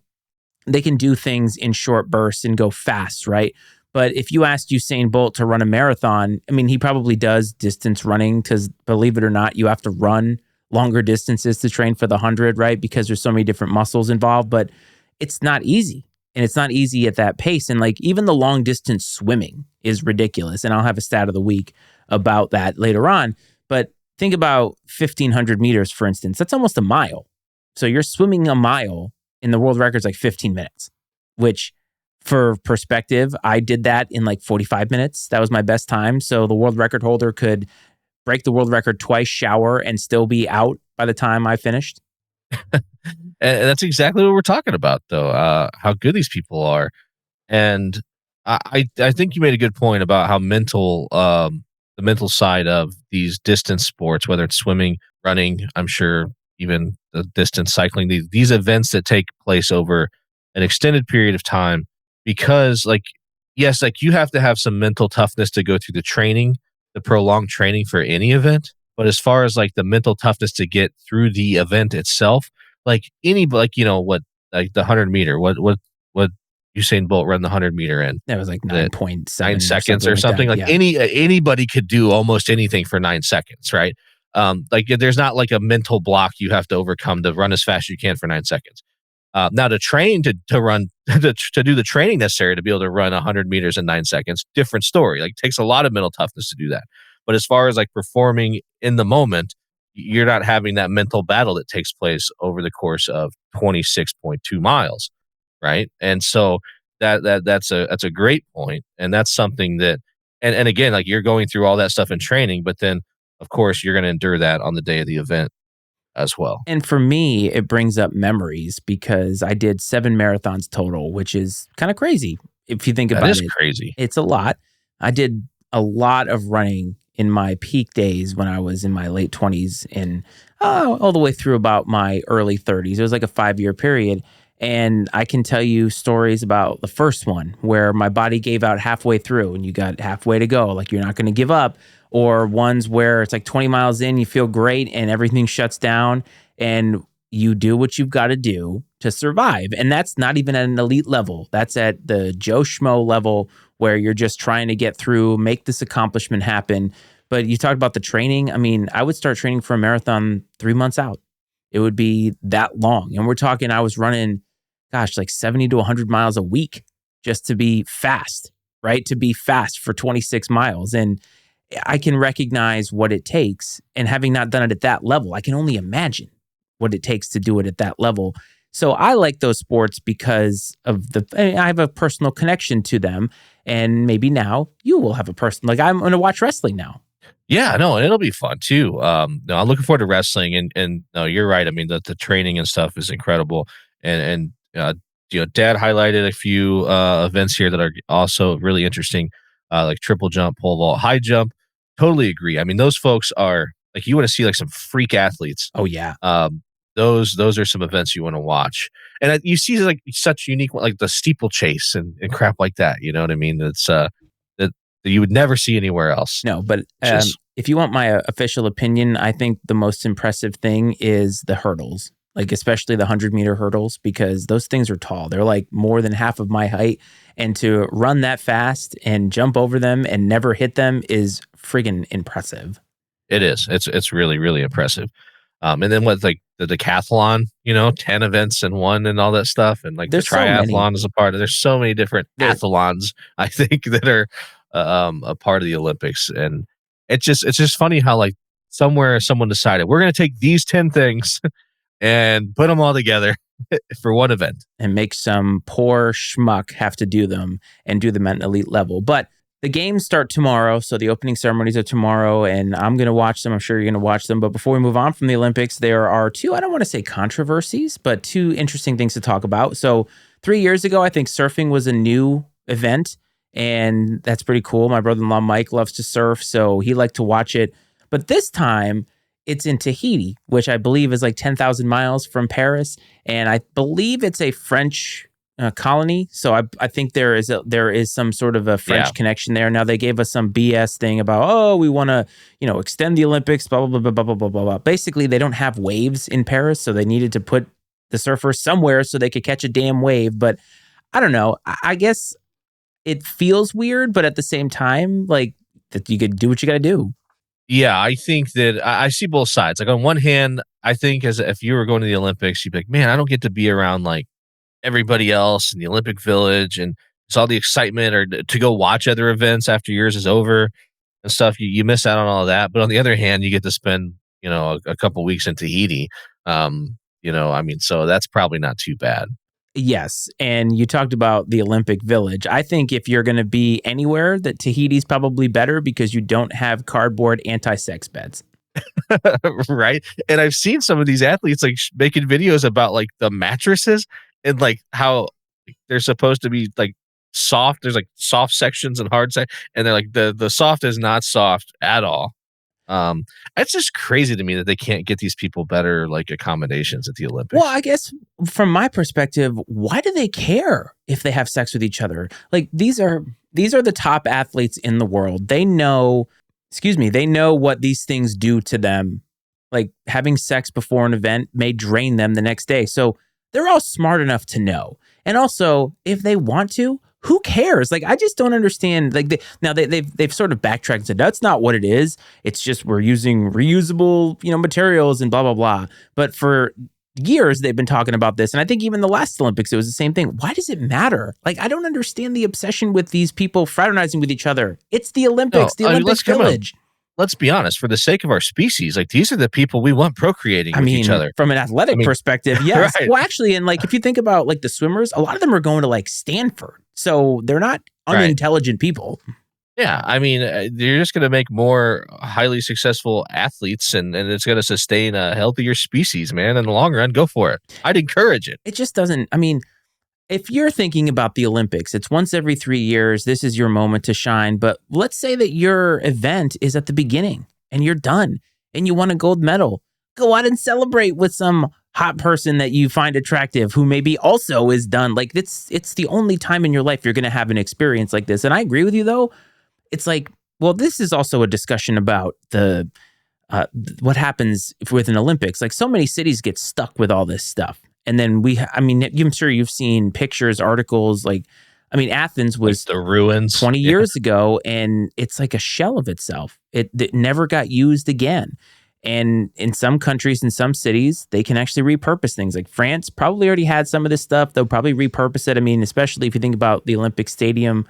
things in short bursts and go fast, right? But if you asked Usain Bolt to run a marathon, I mean, he probably does distance running because, believe it or not, you have to run longer distances to train for the 100, right? Because there's so many different muscles involved, but it's not easy. And it's not easy at that pace. And like even the long distance swimming is ridiculous. And I'll have a stat of the week about that later on. But think about 1,500 meters, for instance. That's almost a mile. So you're swimming a mile in the world record's like 15 minutes, which for perspective, I did that in like 45 minutes. That was my best time. So the world record holder could break the world record twice, shower, and still be out by the time I finished. And that's exactly what we're talking about, though. How good these people are, and I think you made a good point about how the mental side of these distance sports, whether it's swimming, running, I'm sure even the distance cycling, these events that take place over an extended period of time, because like yes, like you have to have some mental toughness to go through the training, the prolonged training for any event. But as far as like the mental toughness to get through the event itself, like any like what like the 100 meter, what Usain Bolt run the 100 meter in That was like that 9.7 or 9 seconds something or like something. that. Like Yeah. anybody could do almost anything for 9 seconds, right? Like there's not like a mental block you have to overcome to run as fast as you can for 9 seconds. Now to train to run to do the training necessary to be able to run 100 meters in 9 seconds, different story. Like it takes a lot of mental toughness to do that. But as far as like performing in the moment, you're not having that mental battle that takes place over the course of 26.2 miles, right? And so that's a great point, and that's something that and again, like you're going through all that stuff in training, but then of course you're going to endure that on the day of the event as well. And for me, it brings up memories because I did 7 marathons total, which is kind of crazy if you think That about is it. crazy. It's a lot. I did a lot of running in my peak days when I was in my late 20s and all the way through about my early 30s. It was like a 5-year period. And I can tell you stories about the first one where my body gave out halfway through and you got halfway to go. Like you're not going to give up. Or ones where it's like 20 miles in, you feel great and everything shuts down and you do what you've got to do to survive. And that's not even at an elite level. That's at the Joe Schmo level where you're just trying to get through, make this accomplishment happen. But you talked about the training. I mean, I would start training for a marathon 3 months out. It would be that long. And we're talking, I was running, gosh, like 70 to 100 miles a week just to be fast, right? To be fast for 26 miles. And I can recognize what it takes. And having not done it at that level, I can only imagine what it takes to do it at that level. So I like those sports because of I have a personal connection to them. And maybe now you will have a person, like I'm going to watch wrestling now. Yeah, no, and it'll be fun too. No, I'm looking forward to wrestling, and no, you're right. I mean, the training and stuff is incredible, and Dad highlighted a few events here that are also really interesting, like triple jump, pole vault, high jump. Totally agree. I mean, those folks are like you want to see like some freak athletes. Oh, yeah. Those are some events you want to watch, and you see like such unique like the steeplechase and crap like that. You know what I mean? That's that you would never see anywhere else. No, but Just if you want my official opinion, I think the most impressive thing is the hurdles, like especially the 100-meter hurdles, because those things are tall. They're like more than half of my height. And to run that fast and jump over them and never hit them is friggin' impressive. it is. It's really really impressive. And then with like the decathlon, 10 events in one and all that stuff, and like the There's so many. triathlon is a part of. There's so many different There, athlons I think that are a part of the Olympics, and it's just funny how like somewhere someone decided we're going to take these 10 things and put them all together for one event. and make some poor schmuck have to do them and do them at an elite level. But the games start tomorrow. So the opening ceremonies are tomorrow, and I'm going to watch them. I'm sure you're going to watch them. But before we move on from the Olympics, there are two, I don't want to say controversies, but two interesting things to talk about. So 3 years ago, I think surfing was a new event, and that's pretty cool. My brother in law, Mike, loves to surf, so he liked to watch it. But this time, it's in Tahiti, which I believe is like 10,000 miles from Paris. And I believe it's a French colony. So I think there is some sort of a French Yeah, connection there. Now they gave us some BS thing about, oh, we want to, extend the Olympics, blah, blah, blah, blah, blah, blah, blah, blah. Basically, they don't have waves in Paris. So they needed to put the surfers somewhere so they could catch a damn wave. But I don't know. I guess it feels weird, but at the same time, like that you could do what you got to do. yeah. I think that I see both sides. Like on one hand, I think as if you were going to the Olympics, you'd be like, man, I don't get to be around like everybody else in the Olympic Village and it's all the excitement or to go watch other events after yours is over and stuff. You miss out on all of that. But on the other hand, you get to spend, a couple weeks in Tahiti. I mean, so that's probably not too bad. Yes. And you talked about the Olympic Village. I think if you're going to be anywhere, that Tahiti's probably better because you don't have cardboard anti-sex beds. Right? And I've seen some of these athletes like making videos about like the mattresses and like how they're supposed to be like soft. There's like soft sections and hard sec, and they're like the soft is not soft at all. Um, it's just crazy to me that they can't get these people better like accommodations at the Well, Olympics. I guess from my perspective, why do they care if they have sex with each other? Like these are the top athletes in the world. They know, they know what these things do to them. Like having sex before an event may drain them the next day. So they're all smart enough to know. And also, if they want to, who cares? Like I just don't understand. Like they've sort of backtracked and said that's not what it is. It's just we're using reusable materials and blah blah blah. But for years they've been talking about this, and I think even the last Olympics it was the same thing. Why does it matter? Like I don't understand the obsession with these people fraternizing with each other. It's the No, Olympics, the I mean, Olympic Village. let's be honest. For the sake of our species, like these are the people we want procreating I with each mean, other. from an I athletic mean, perspective, yes. right, Well, actually, and like if you think about like the swimmers, a lot of them are going to like Stanford, so they're not right. unintelligent people. Yeah, I mean, you're just going to make more highly successful athletes, and it's going to sustain a healthier species, man. In the long run, go for it. I'd encourage it. It just doesn't. I mean, if you're thinking about the Olympics, it's once every 3 years. This is your moment to shine. But let's say that your event is at the beginning and you're done and you won a gold medal. Go out and celebrate with some hot person that you find attractive who maybe also is done. Like it's the only time in your life you're going to have an experience like this. And I agree with you though. It's like, well, this is also a discussion about what happens with an Olympics. Like so many cities get stuck with all this stuff. And then I'm sure you've seen pictures, articles. Like, I mean, Athens Like was the ruins. 20 Yeah, years ago and it's like a shell of itself. It never got used again. And in some countries, in some cities, they can actually repurpose things. Like France probably already had some of this stuff. They'll probably repurpose it. I mean, especially if you think about the Olympic Stadium,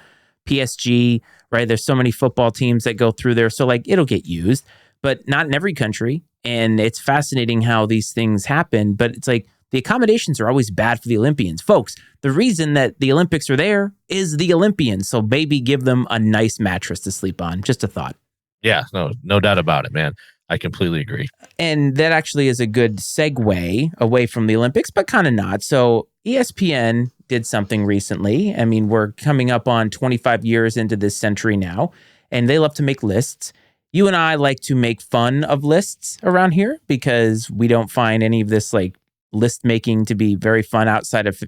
PSG, right? There's so many football teams that go through there. So like it'll get used, but not in every country. And it's fascinating how these things happen. But it's like the accommodations are always bad for the Olympians. Folks, the reason that the Olympics are there is the Olympians. So maybe give them a nice mattress to sleep on. Just a thought. yeah, no doubt about it, man. I completely agree. And that actually is a good segue away from the Olympics, but kind of not. So ESPN did something recently. I mean, we're coming up on 25 years into this century now, and they love to make lists. You and I like to make fun of lists around here because we don't find any of this like list making to be very fun outside of,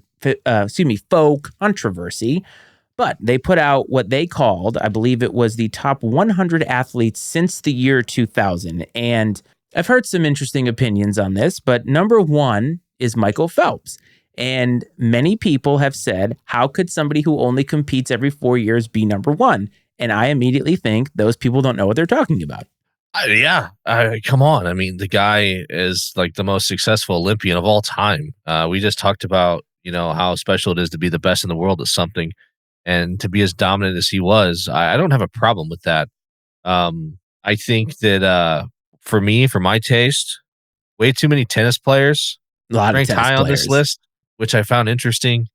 folk controversy. But they put out what they called, I believe it was the top 100 athletes since the year 2000. And I've heard some interesting opinions on this, but number one is Michael Phelps. And many people have said, how could somebody who only competes every 4 years be number one? And I immediately think those people don't know what they're talking about. Yeah, come on. I mean, the guy is like the most successful Olympian of all time. We just talked about, how special it is to be the best in the world at something. And to be as dominant as he was, I don't have a problem with that. I think that for my taste, way too many tennis players A lot of ranked tennis high on this players. list, which I found interesting.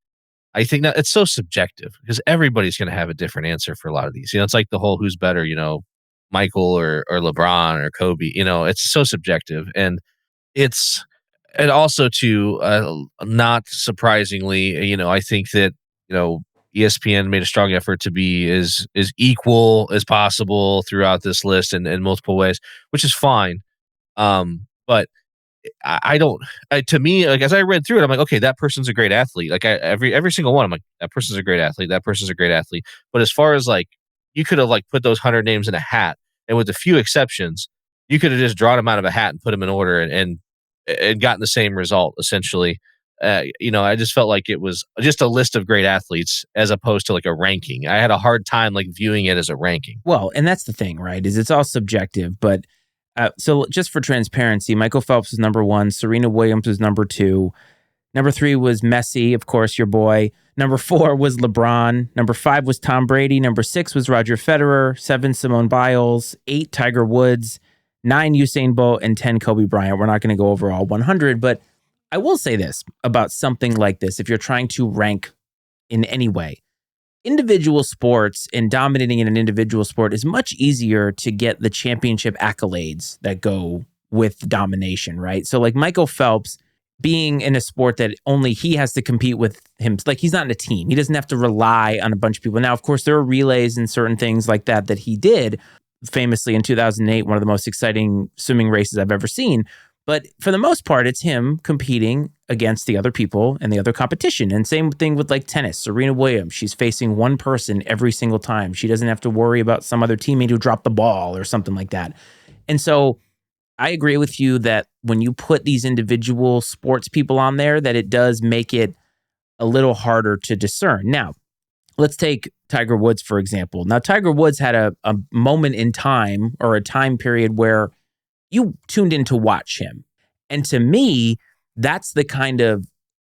I think that it's so subjective because everybody's going to have a different answer for a lot of these. It's like the whole who's better, Michael or LeBron or Kobe. It's so subjective, and it's and also to not surprisingly, I think that ESPN made a strong effort to be as equal as possible throughout this list in multiple ways, which is fine. But I don't. To me, like as I read through it, I'm like, okay, that person's a great athlete. Like every single one, I'm like, that person's a great athlete. That person's a great athlete. But as far as like, you could have like put those 100 names in a hat, and with a few exceptions, you could have just drawn them out of a hat and put them in order and gotten the same result essentially. I just felt like it was just a list of great athletes as opposed to like a ranking. I had a hard time like viewing it as a ranking. Well, and that's the thing, right? Is it's all subjective. But so just for transparency, Michael Phelps was number one. Serena Williams was number two. Number three was Messi, of course, your boy. Number four was LeBron. Number five was Tom Brady. Number six was Roger Federer. Seven, Simone Biles. Eight, Tiger Woods. Nine, Usain Bolt. And 10, Kobe Bryant. We're not going to go over all 100, but I will say this about something like this. If you're trying to rank in any way, individual sports and dominating in an individual sport is much easier to get the championship accolades that go with domination, right? So like Michael Phelps being in a sport that only he has to compete with him, like he's not in a team. He doesn't have to rely on a bunch of people. Now, of course, there are relays and certain things like that he did famously in 2008, one of the most exciting swimming races I've ever seen. But for the most part, it's him competing against the other people and the other competition. And same thing with like tennis. Serena Williams, she's facing one person every single time. She doesn't have to worry about some other teammate who dropped the ball or something like that. And so I agree with you that when you put these individual sports people on there, that it does make it a little harder to discern. Now, let's take Tiger Woods, for example. Now, Tiger Woods had a moment in time or a time period where you tuned in to watch him. And to me, that's the kind of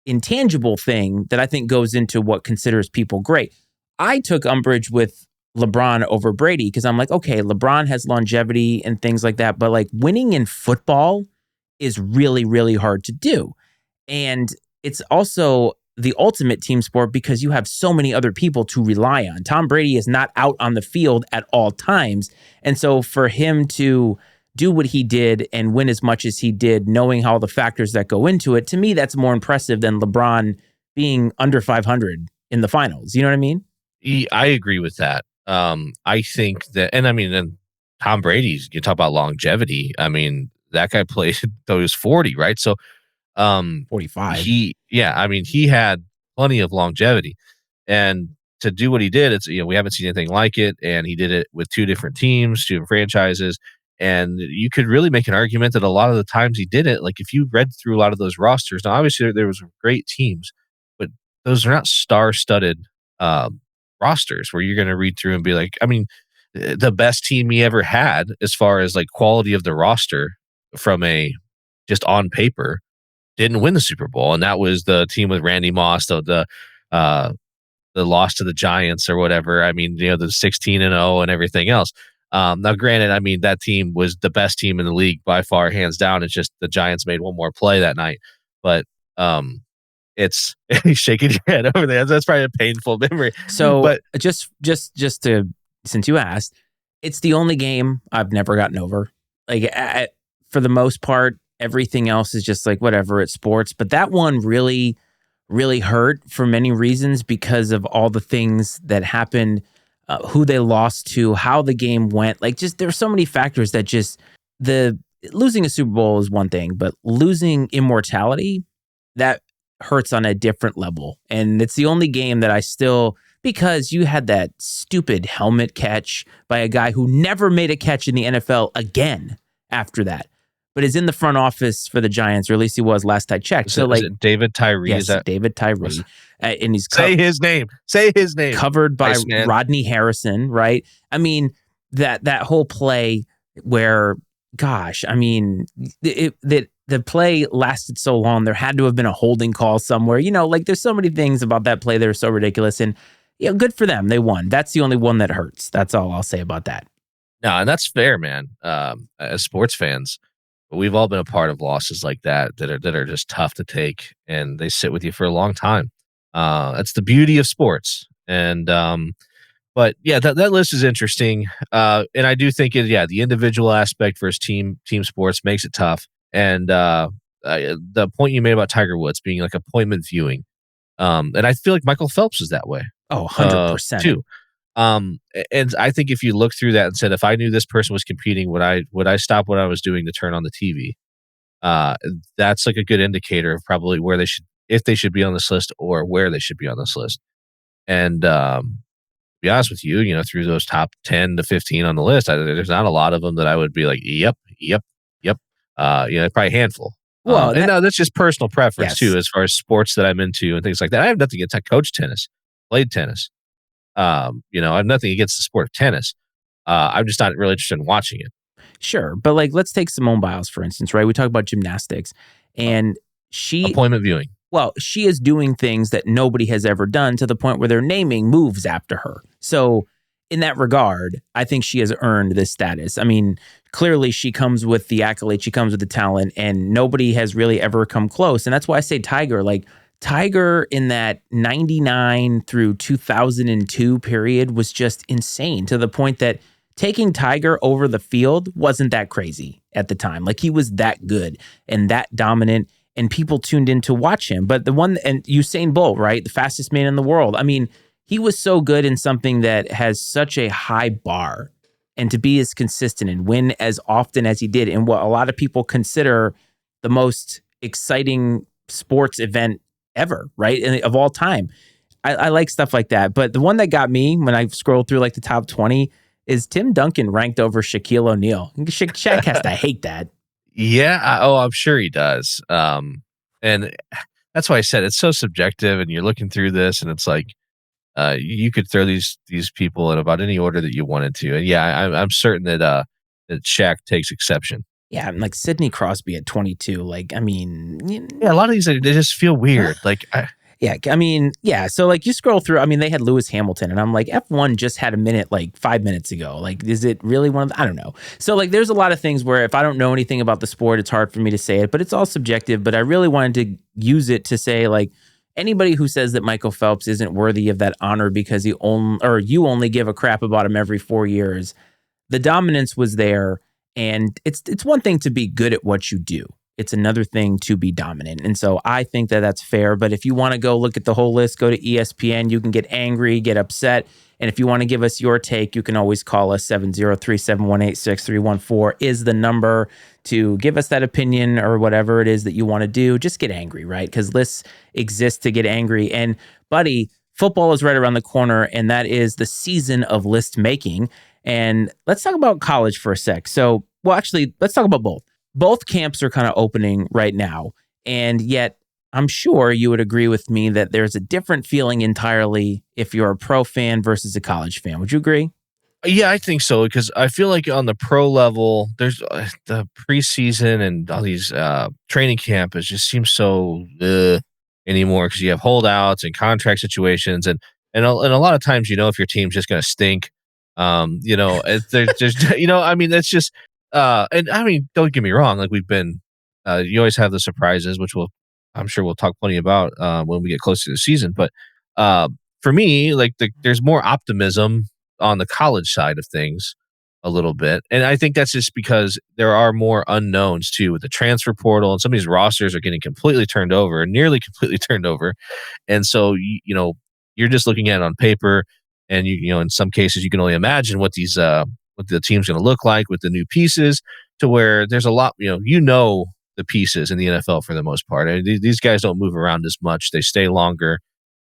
intangible thing that I think goes into what considers people great. I took umbrage with LeBron over Brady because I'm like, okay, LeBron has longevity and things like that, but like winning in football is really, really hard to do. And it's also the ultimate team sport because you have so many other people to rely on. Tom Brady is not out on the field at all times. And so for him to do what he did and win as much as he did, knowing all the factors that go into it, to me, that's more impressive than LeBron being under 500 in the finals. You know what I mean? I agree with that. I think that, and I mean, and Tom Brady's, you talk about longevity. I mean, that guy played till he was 40, right? So, 45. He had plenty of longevity, and to do what he did, it's, we haven't seen anything like it. And he did it with two different teams, two different franchises. And you could really make an argument that a lot of the times he did it, like if you read through a lot of those rosters, now obviously there was great teams, but those are not star-studded rosters where you're going to read through and be like, I mean, the best team he ever had as far as like quality of the roster from a just on paper didn't win the Super Bowl, and that was the team with Randy Moss, the loss to the Giants or whatever. I mean, the 16-0 and everything else. Now, granted, I mean, that team was the best team in the league by far, hands down. It's just the Giants made one more play that night. But it's shaking your head over there. That's probably a painful memory. So, but just to, since you asked, it's the only game I've never gotten over. Like, for the most part, everything else is just like whatever. It's sports, but that one really, really hurt for many reasons because of all the things that happened. Who they lost to, how the game went. Like, just there's so many factors that just losing a Super Bowl is one thing, but losing immortality, that hurts on a different level. And it's the only game that I still, because you had that stupid helmet catch by a guy who never made a catch in the NFL again after that, but is in the front office for the Giants, or at least he was last I checked. So like David Tyree, yes, is that David Tyree? And he's say his name. Say his name. Covered by Iceman. Rodney Harrison, right? I mean, that whole play where, gosh, I mean, the play lasted so long, there had to have been a holding call somewhere. Like there's so many things about that play that are so ridiculous. And good for them. They won. That's the only one that hurts. That's all I'll say about that. No, and that's fair, man. As sports fans, we've all been a part of losses like that are just tough to take, and they sit with you for a long time. That's the beauty of sports. And but yeah, that list is interesting. And I do think the individual aspect versus team sports makes it tough. And the point you made about Tiger Woods being like appointment viewing, and I feel like Michael Phelps is that way. Oh, 100% too. And I think if you look through that and said, if I knew this person was competing, would I stop what I was doing to turn on the TV? That's like a good indicator of probably where if they should be on this list or where they should be on this list. And to be honest with you, through those top 10 to 15 on the list, there's not a lot of them that I would be like, yep. Probably a handful. Well, and that's just personal preference yes. too, as far as sports that I'm into and things like that. I have nothing against I coach tennis, played tennis. I have nothing against the sport of tennis. I'm just not really interested in watching it. Sure. But like, let's take Simone Biles, for instance, right? We talk about gymnastics and appointment viewing. Well, she is doing things that nobody has ever done to the point where they're naming moves after her. So in that regard, I think she has earned this status. I mean, clearly she comes with the accolade, she comes with the talent, and nobody has really ever come close. And that's why I say Tiger. Like Tiger in that 99 through 2002 period was just insane, to the point that taking Tiger over the field wasn't that crazy at the time. Like he was that good and that dominant, and people tuned in to watch him. But the one, and Usain Bolt, right? The fastest man in the world. I mean, he was so good in something that has such a high bar, and to be as consistent and win as often as he did in what a lot of people consider the most exciting sports event ever, right? And of all time. I like stuff like that. But the one that got me when I scrolled through like the top 20 is Tim Duncan ranked over Shaquille O'Neal. Shaq has to hate that. Yeah. I'm sure he does. And that's why I said it's so subjective, and you're looking through this and it's like, you could throw these people in about any order that you wanted to. And yeah, I'm certain that Shaq takes exception. Yeah, and like Sidney Crosby at 22. Like, I mean, Yeah, a lot of these, they just feel weird. Like, yeah, I mean, yeah. So like you scroll through, I mean, they had Lewis Hamilton, and I'm like, F1 just had a minute like 5 minutes ago. Like, is it really one of the, I don't know. So like there's a lot of things where if I don't know anything about the sport, it's hard for me to say it, but it's all subjective. But I really wanted to use it to say, like, anybody who says that Michael Phelps isn't worthy of that honor because you only give a crap about him every 4 years, the dominance was there. And it's one thing to be good at what you do. It's another thing to be dominant. And so I think that that's fair. But if you want to go look at the whole list, go to ESPN. You can get angry, get upset. And if you want to give us your take, you can always call us. 703-718-6314 is the number to give us that opinion or whatever it is that you want to do. Just get angry, right? Because lists exist to get angry. And buddy, football is right around the corner, and that is the season of list making. And let's talk about college for a sec. So, well, actually, let's talk about both. Both camps are kind of opening right now. And yet, I'm sure you would agree with me that there's a different feeling entirely if you're a pro fan versus a college fan. Would you agree? yeah, I think so, because I feel like on the pro level, there's the preseason and all these training camp, it just seems so anymore, because you have holdouts and contract situations, and a lot of times, if your team's just going to stink, there's just I mean, that's just and I mean, don't get me wrong, like we've been, you always have the surprises, which I'm sure we'll talk plenty about when we get closer to the season, but for me, like there's more optimism on the college side of things a little bit. And I think that's just because there are more unknowns too with the transfer portal, and some of these rosters are getting completely turned over, nearly completely turned over. And so, you're just looking at it on paper, and in some cases you can only imagine what what the team's going to look like with the new pieces, to where there's a lot, the pieces in the NFL for the most part. I mean, these guys don't move around as much. They stay longer.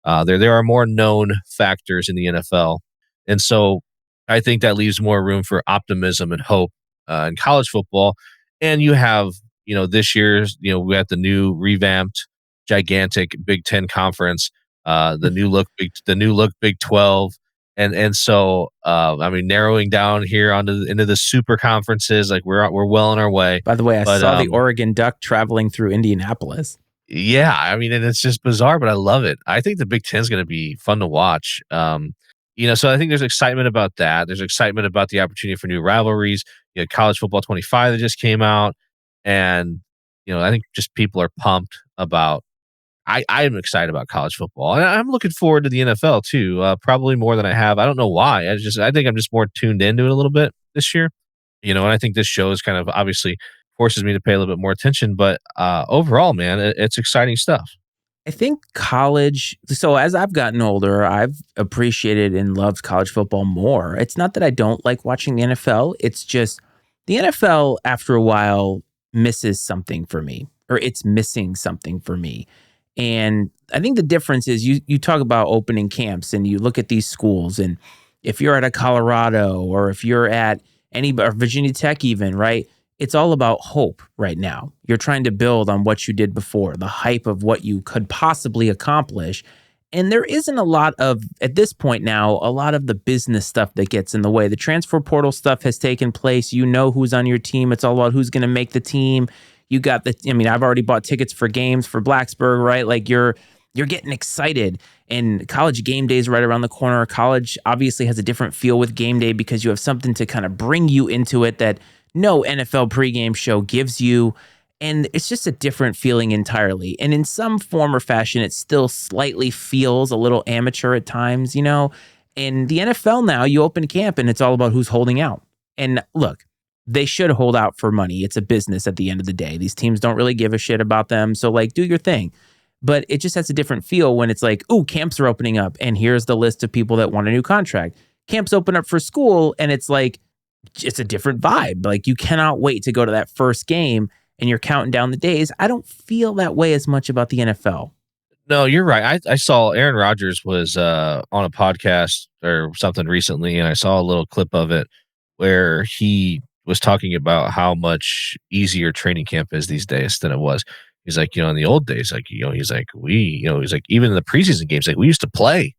There are more known factors in the NFL. And so I think that leaves more room for optimism and hope in college football. And you have, this year's, we got the new revamped, gigantic Big Ten conference, the new look Big 12. And so, I mean, narrowing down here into the super conferences, like we're well on our way. By the way, I saw the Oregon Duck traveling through Indianapolis. Yeah, I mean, and it's just bizarre, but I love it. I think the Big Ten is going to be fun to watch. So I think there's excitement about that. There's excitement about the opportunity for new rivalries. College Football 25 that just came out, and I think just people are pumped about. I am excited about college football, and I'm looking forward to the NFL too. Probably more than I have. I don't know why. I think I'm just more tuned into it a little bit this year. And I think this show is kind of obviously forces me to pay a little bit more attention. But overall, man, it's exciting stuff. I think college, so as I've gotten older, I've appreciated and loved college football more. It's not that I don't like watching the NFL. It's just the NFL, after a while, misses something for me, or it's missing something for me. And I think the difference is you talk about opening camps and you look at these schools, and if you're at a Colorado or if you're at or Virginia Tech even, right? It's all about hope right now. You're trying to build on what you did before, the hype of what you could possibly accomplish. And there isn't a lot of, at this point now, a lot of the business stuff that gets in the way. The transfer portal stuff has taken place. You know who's on your team. It's all about who's going to make the team. You got I've already bought tickets for games for Blacksburg, right? Like you're getting excited, and college game day is right around the corner. College obviously has a different feel with game day because you have something to kind of bring you into it that no NFL pregame show gives you. And it's just a different feeling entirely. And in some form or fashion, it still slightly feels a little amateur at times, In the NFL now, you open camp and it's all about who's holding out. And look, they should hold out for money. It's a business at the end of the day. These teams don't really give a shit about them. So, do your thing. But it just has a different feel when it's like, oh, camps are opening up. And here's the list of people that want a new contract. Camps open up for school. And it's like, it's a different vibe. You cannot wait to go to that first game and you're counting down the days. I don't feel that way as much about the NFL. No, you're right. I saw Aaron Rodgers was on a podcast or something recently, and I saw a little clip of it where he was talking about how much easier training camp is these days than it was. He's like, in the old days, he's like, even in the preseason games, we used to play.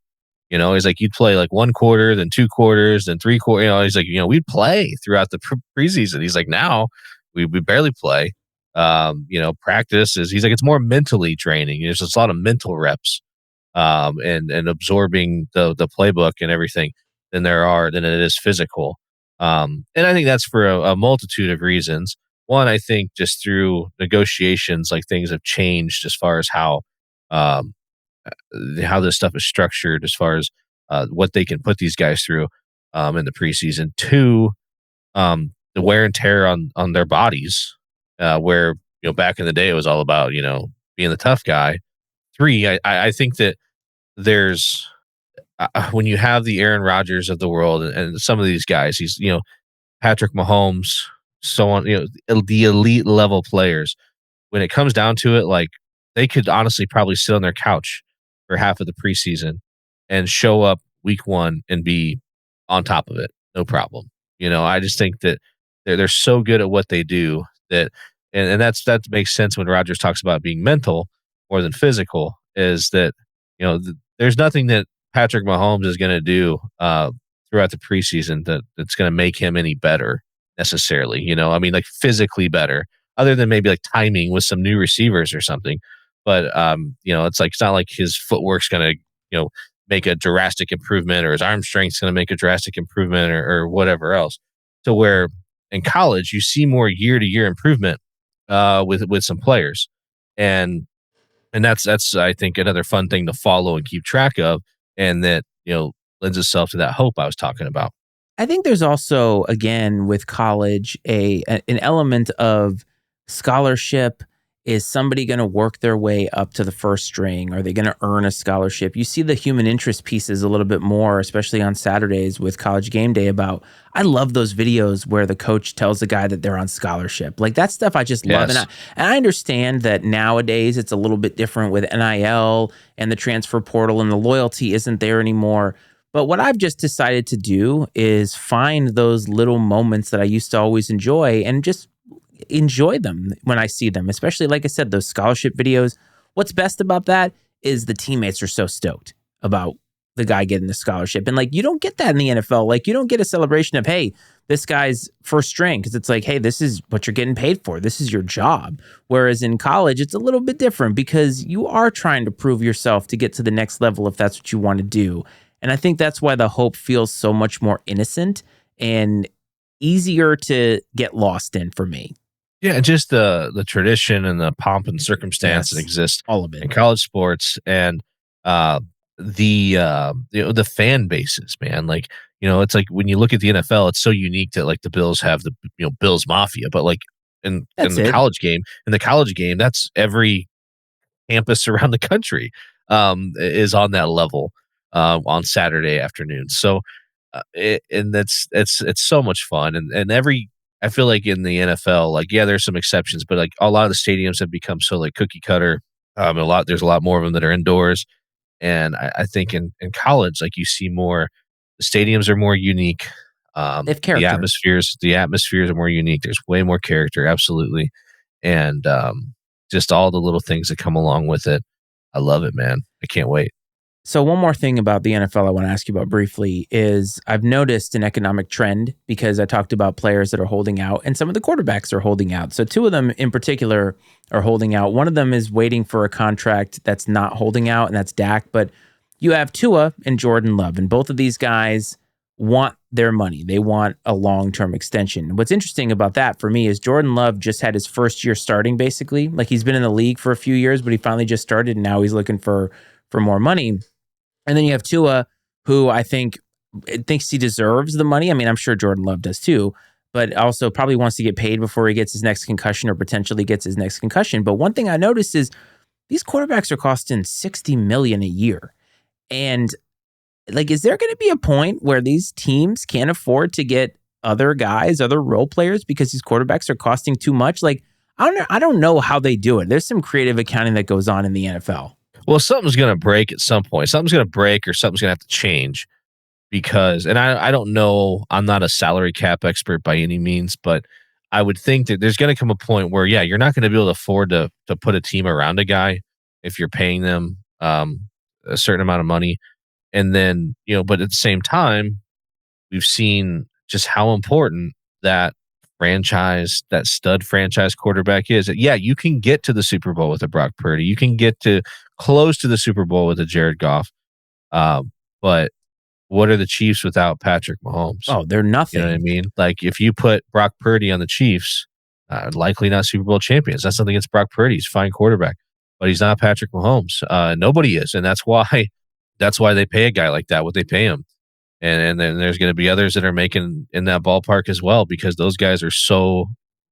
He's like, you'd play 1 quarter, then 2 quarters, then 3 quarters. He's like, we'd play throughout the preseason. He's like, now we barely play. Practice is, he's like, it's more mentally draining. There's just a lot of mental reps, and absorbing the playbook and everything than it is physical. And I think that's for a multitude of reasons. One, I think just through negotiations, things have changed as far as how this stuff is structured, as far as what they can put these guys through in the preseason. Two, the wear and tear on their bodies. Where back in the day it was all about being the tough guy. Three, I think that there's when you have the Aaron Rodgers of the world and some of these guys, he's Patrick Mahomes, so on, the elite level players. When it comes down to it, they could honestly probably sit on their couch for half of the preseason and show up week 1 and be on top of it, no problem. I just think that they're so good at what they do. That makes sense when Rodgers talks about being mental more than physical. Is that there's nothing that Patrick Mahomes is going to do throughout the preseason that's going to make him any better necessarily. Physically better, other than maybe timing with some new receivers or something. But it's not like his footwork's going to make a drastic improvement, or his arm strength's going to make a drastic improvement, or whatever else. To where in college, you see more year-to-year improvement with some players, and that's I think another fun thing to follow and keep track of, and that lends itself to that hope I was talking about. I think there's also, again, with college, an element of scholarship. Is somebody going to work their way up to the first string? Are they going to earn a scholarship? You see the human interest pieces a little bit more, especially on Saturdays with College Game Day. I love those videos where the coach tells the guy that they're on scholarship. That stuff I just love. Yes. And I understand that nowadays it's a little bit different with NIL and the transfer portal, and the loyalty isn't there anymore. But what I've just decided to do is find those little moments that I used to always enjoy and just enjoy them when I see them, especially, like I said, those scholarship videos. What's best about that is the teammates are so stoked about the guy getting the scholarship. And you don't get that in the NFL. You don't get a celebration of, hey, this guy's first string, because it's hey, this is what you're getting paid for. This is your job. Whereas in college, it's a little bit different because you are trying to prove yourself to get to the next level if that's what you want to do. And I think that's why the hope feels so much more innocent and easier to get lost in for me. Yeah, just the tradition and the pomp and circumstance that exists all of it in college sports, and the fan bases, man. It's when you look at the NFL, it's so unique that the Bills have the Bills Mafia, but in the college game, that's every campus around the country is on that level on Saturday afternoons. So it's so much fun, and I feel in the NFL, there's some exceptions, but a lot of the stadiums have become so cookie cutter. There's a lot more of them that are indoors. And I think in college, you see more, the stadiums are more unique. They have character. The atmospheres are more unique. There's way more character. Absolutely. And just all the little things that come along with it. I love it, man. I can't wait. So one more thing about the NFL I want to ask you about briefly is I've noticed an economic trend because I talked about players that are holding out and some of the quarterbacks are holding out. So two of them in particular are holding out. One of them is waiting for a contract that's not holding out, and that's Dak. But you have Tua and Jordan Love, and both of these guys want their money. They want a long-term extension. What's interesting about that for me is Jordan Love just had his first year starting, basically. Like, he's been in the league for a few years, but he finally just started, and now he's looking for more money. And then you have Tua, who I think thinks he deserves the money. I mean, I'm sure Jordan Love does too, but also probably wants to get paid before he gets his next concussion or potentially gets his next concussion. But one thing I noticed is these quarterbacks are costing $60 million a year. And like, is there going to be a point where these teams can't afford to get other guys, other role players, because these quarterbacks are costing too much? Like, I don't know how they do it. There's some creative accounting that goes on in the NFL. Well, something's going to break at some point. Something's going to break or something's going to have to change because, and I don't know, I'm not a salary cap expert by any means, but I would think that there's going to come a point where, yeah, you're not going to be able to afford to put a team around a guy if you're paying them a certain amount of money. And then, but at the same time, we've seen just how important that stud franchise quarterback is. Yeah, you can get to the Super Bowl with a Brock Purdy. You can get to close to the Super Bowl with a Jared Goff. But what are the Chiefs without Patrick Mahomes? Oh, they're nothing. You know what I mean? Like, if you put Brock Purdy on the Chiefs, likely not Super Bowl champions. That's nothing against Brock Purdy. He's a fine quarterback, but he's not Patrick Mahomes. Nobody is, and that's why they pay a guy like that what they pay him. And then there's going to be others that are making in that ballpark as well, because those guys are so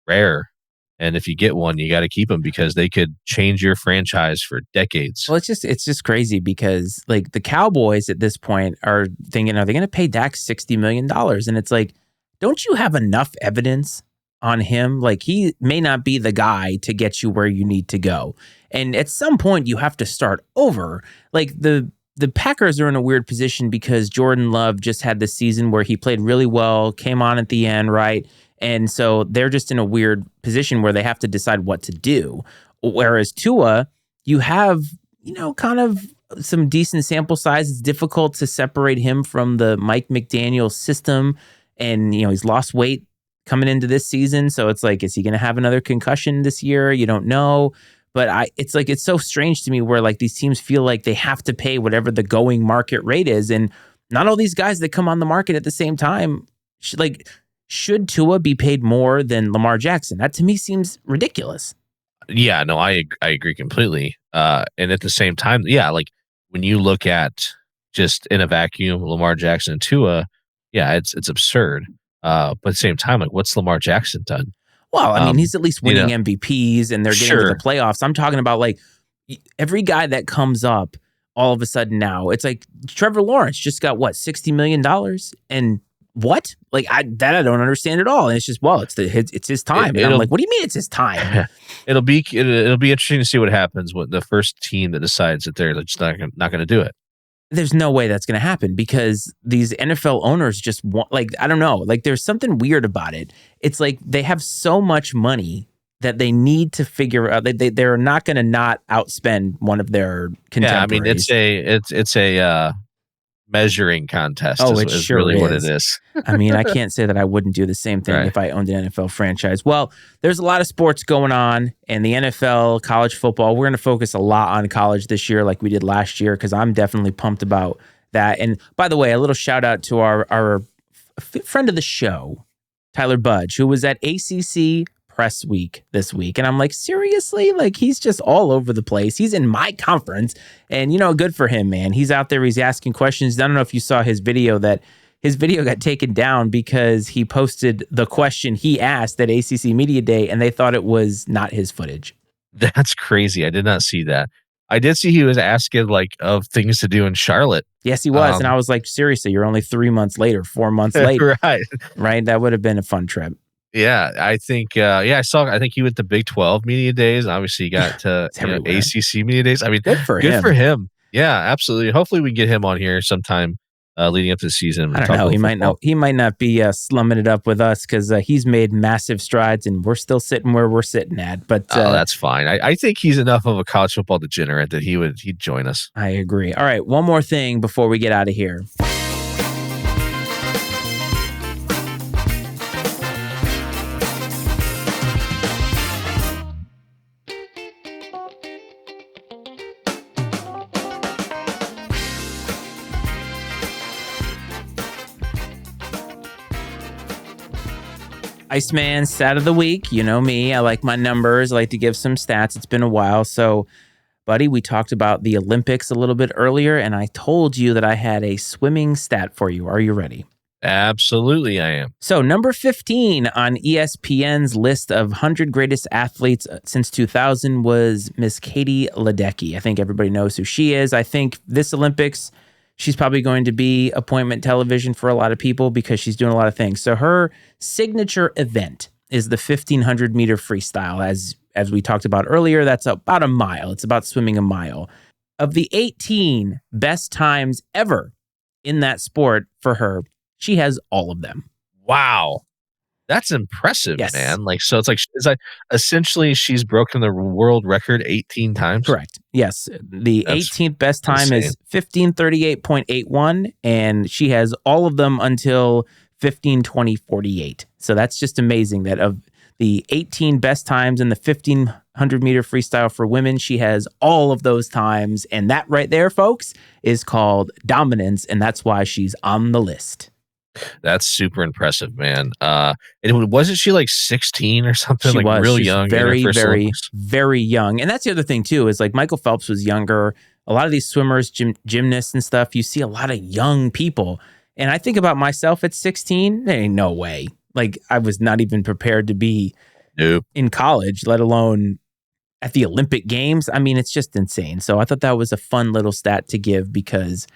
rare. And if you get one, you got to keep them because they could change your franchise for decades. Well, it's just crazy because like the Cowboys at this point are thinking, are they going to pay Dak $60 million? And it's like, don't you have enough evidence on him? Like, he may not be the guy to get you where you need to go. And at some point you have to start over. Like, the Packers are in a weird position because Jordan Love just had this season where he played really well, came on at the end, right? And so they're just in a weird position where they have to decide what to do. Whereas Tua, you have, kind of some decent sample size. It's difficult to separate him from the Mike McDaniel system. And, he's lost weight coming into this season. So it's like, is he going to have another concussion this year? You don't know. But it's so strange to me where like these teams feel like they have to pay whatever the going market rate is. And not all these guys that come on the market at the same time, should Tua be paid more than Lamar Jackson? That to me seems ridiculous. Yeah, no, I agree completely. And at the same time, yeah, like when you look at just in a vacuum, Lamar Jackson and Tua, yeah, it's absurd. But at the same time, like, what's Lamar Jackson done? Well, I mean, he's at least winning MVPs and they're getting to the playoffs. I'm talking about like every guy that comes up all of a sudden now, it's like Trevor Lawrence just got what, $60 million? And what? Like, I don't understand at all. And it's just, well, it's his time. And I'm like, what do you mean it's his time? It'll be interesting to see what happens with the first team that decides that they're just not going to do it. There's no way that's going to happen because these NFL owners just want, like, I don't know, like there's something weird about it. It's like they have so much money that they need to figure out. They're not going to not outspend one of their contemporaries. Yeah, I mean, it's a measuring contest. Oh, is sure really is. What it is. I mean, I can't say that I wouldn't do the same thing if I owned an NFL franchise. Well, there's a lot of sports going on, and the NFL, college football, we're going to focus a lot on college this year like we did last year because I'm definitely pumped about that. And by the way, a little shout out to our friend of the show, Tyler Budge, who was at ACC Press Week this week. And I'm like, seriously? Like, he's just all over the place. He's in my conference. And, good for him, man. He's out there. He's asking questions. I don't know if you saw his video got taken down because he posted the question he asked at ACC Media Day, and they thought it was not his footage. That's crazy. I did not see that. I did see he was asking, like, of things to do in Charlotte. Yes, he was. And I was like, seriously, you're only 3 months late or 4 months late. Right? That would have been a fun trip. Yeah, I think, I think he went to Big 12 Media Days. Obviously, he got to ACC Media Days. I mean, good for him. Yeah, absolutely. Hopefully, we can get him on here sometime leading up to the season. I don't know. He might not be slumming it up with us because he's made massive strides and we're still sitting where we're sitting at. But that's fine. I think he's enough of a college football degenerate that he'd join us. I agree. All right, one more thing before we get out of here. Iceman stat of the week. You know me. I like my numbers. I like to give some stats. It's been a while. So, buddy, we talked about the Olympics a little bit earlier, and I told you that I had a swimming stat for you. Are you ready? Absolutely, I am. So, number 15 on ESPN's list of 100 greatest athletes since 2000 was Miss Katie Ledecky. I think everybody knows who she is. I think this Olympics, she's probably going to be appointment television for a lot of people because she's doing a lot of things. So, her signature event is the 1,500 meter freestyle. As we talked about earlier, that's about a mile. It's about swimming a mile. Of the 18 best times ever in that sport for her, she has all of them. Wow. That's impressive, Yes. man. It's like essentially she's broken the world record 18 times. Correct. Yes. The That's 18th best time insane. is 15:38.81, and she has all of them until 15:20.48. So that's just amazing that of the 18 best times in the 1,500 meter freestyle for women, she has all of those times. And that right there, folks, is called dominance, and that's why she's on the list. That's super impressive, man. And wasn't she like 16 or something? She was real She's young. very, very young. And that's the other thing too, is like Michael Phelps was younger. A lot of these swimmers, gymnasts and stuff, you see a lot of young people. And I think about myself at 16, there ain't no way. Like I was not even prepared to be in college, let alone at the Olympic Games. I mean, it's just insane. So I thought that was a fun little stat to give because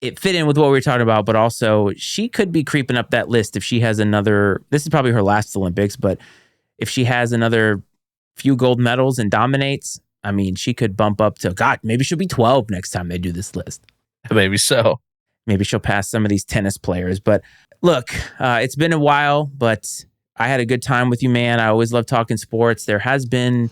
it fit in with what we were talking about, but also she could be creeping up that list if she has another. This is probably her last Olympics, but if she has another few gold medals and dominates, I mean, she could bump up to, God, maybe she'll be 12 next time they do this list. Maybe so. Maybe she'll pass some of these tennis players. But look, it's been a while, but I had a good time with you, man. I always love talking sports. There has been,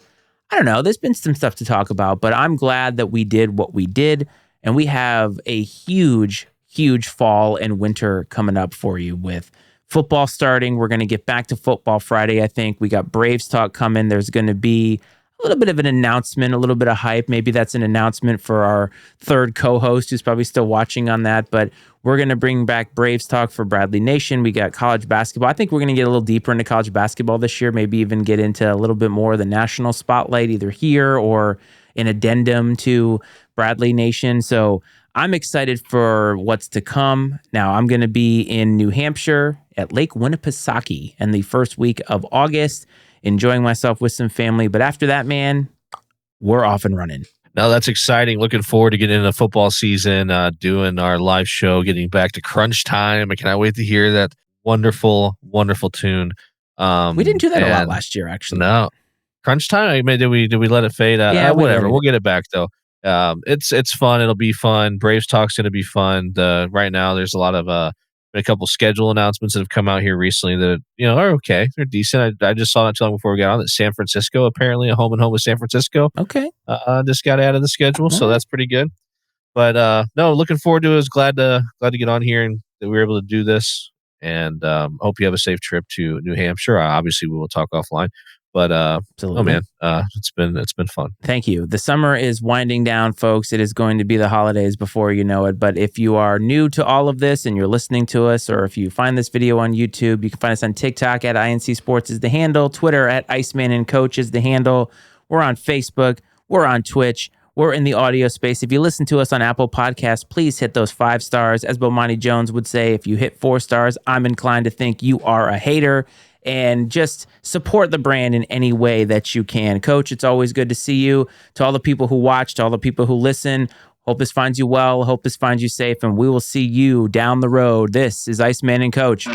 I don't know, there's been some stuff to talk about, but I'm glad that we did what we did. And we have a huge, huge fall and winter coming up for you with football starting. We're going to get back to football Friday, I think. We got Braves talk coming. There's going to be a little bit of an announcement, a little bit of hype. Maybe that's an announcement for our third co-host who's probably still watching on that. But we're going to bring back Braves talk for Bradley Nation. We got college basketball. I think we're going to get a little deeper into college basketball this year, maybe even get into a little bit more of the national spotlight, either here or an addendum to Bradley Nation. So I'm excited for what's to come. Now I'm going to be in New Hampshire at Lake Winnipesaukee in the first week of August, enjoying myself with some family. But after that, man, we're off and running. No, that's exciting. Looking forward to getting into football season, doing our live show, getting back to crunch time. I cannot wait to hear that wonderful, wonderful tune. We didn't do that a lot last year, actually. No. Crunch time? I mean, did we let it fade? Yeah, whatever. We'll get it back though. It's fun. It'll be fun. Braves talk's going to be fun. Right now, there's a lot of a couple schedule announcements that have come out here recently that are okay. They're decent. I just saw not too long before we got on that San Francisco, apparently a home and home with San Francisco. Okay. Just got added to the schedule, so that's pretty good. But no, looking forward to it. I was glad to get on here and that we were able to do this. And hope you have a safe trip to New Hampshire. Obviously, we will talk offline. But Absolutely. Oh man, it's been fun. Thank you. The summer is winding down, folks. It is going to be the holidays before you know it. But if you are new to all of this and you're listening to us, or if you find this video on YouTube, you can find us on TikTok at I&C Sports is the handle, Twitter at Iceman and Coach is the handle. We're on Facebook. We're on Twitch. We're in the audio space. If you listen to us on Apple Podcasts, please hit those 5 stars. As Bomani Jones would say, if you hit 4 stars, I'm inclined to think you are a hater. And just support the brand in any way that you can. Coach, it's always good to see you. To all the people who watch, to all the people who listen, hope this finds you well. Hope this finds you safe. And we will see you down the road. This is Iceman and Coach.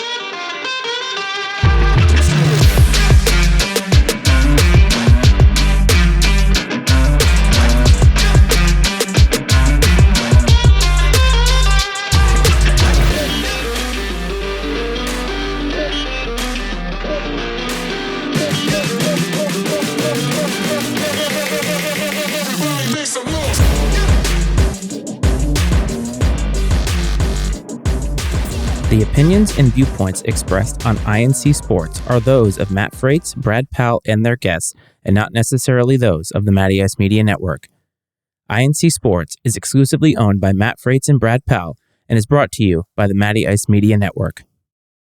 The opinions and viewpoints expressed on I&C Sports are those of Matt Freites, Brad Powell, and their guests, and not necessarily those of the Matty Ice Media Network. I&C Sports is exclusively owned by Matt Freites and Brad Powell and is brought to you by the Matty Ice Media Network.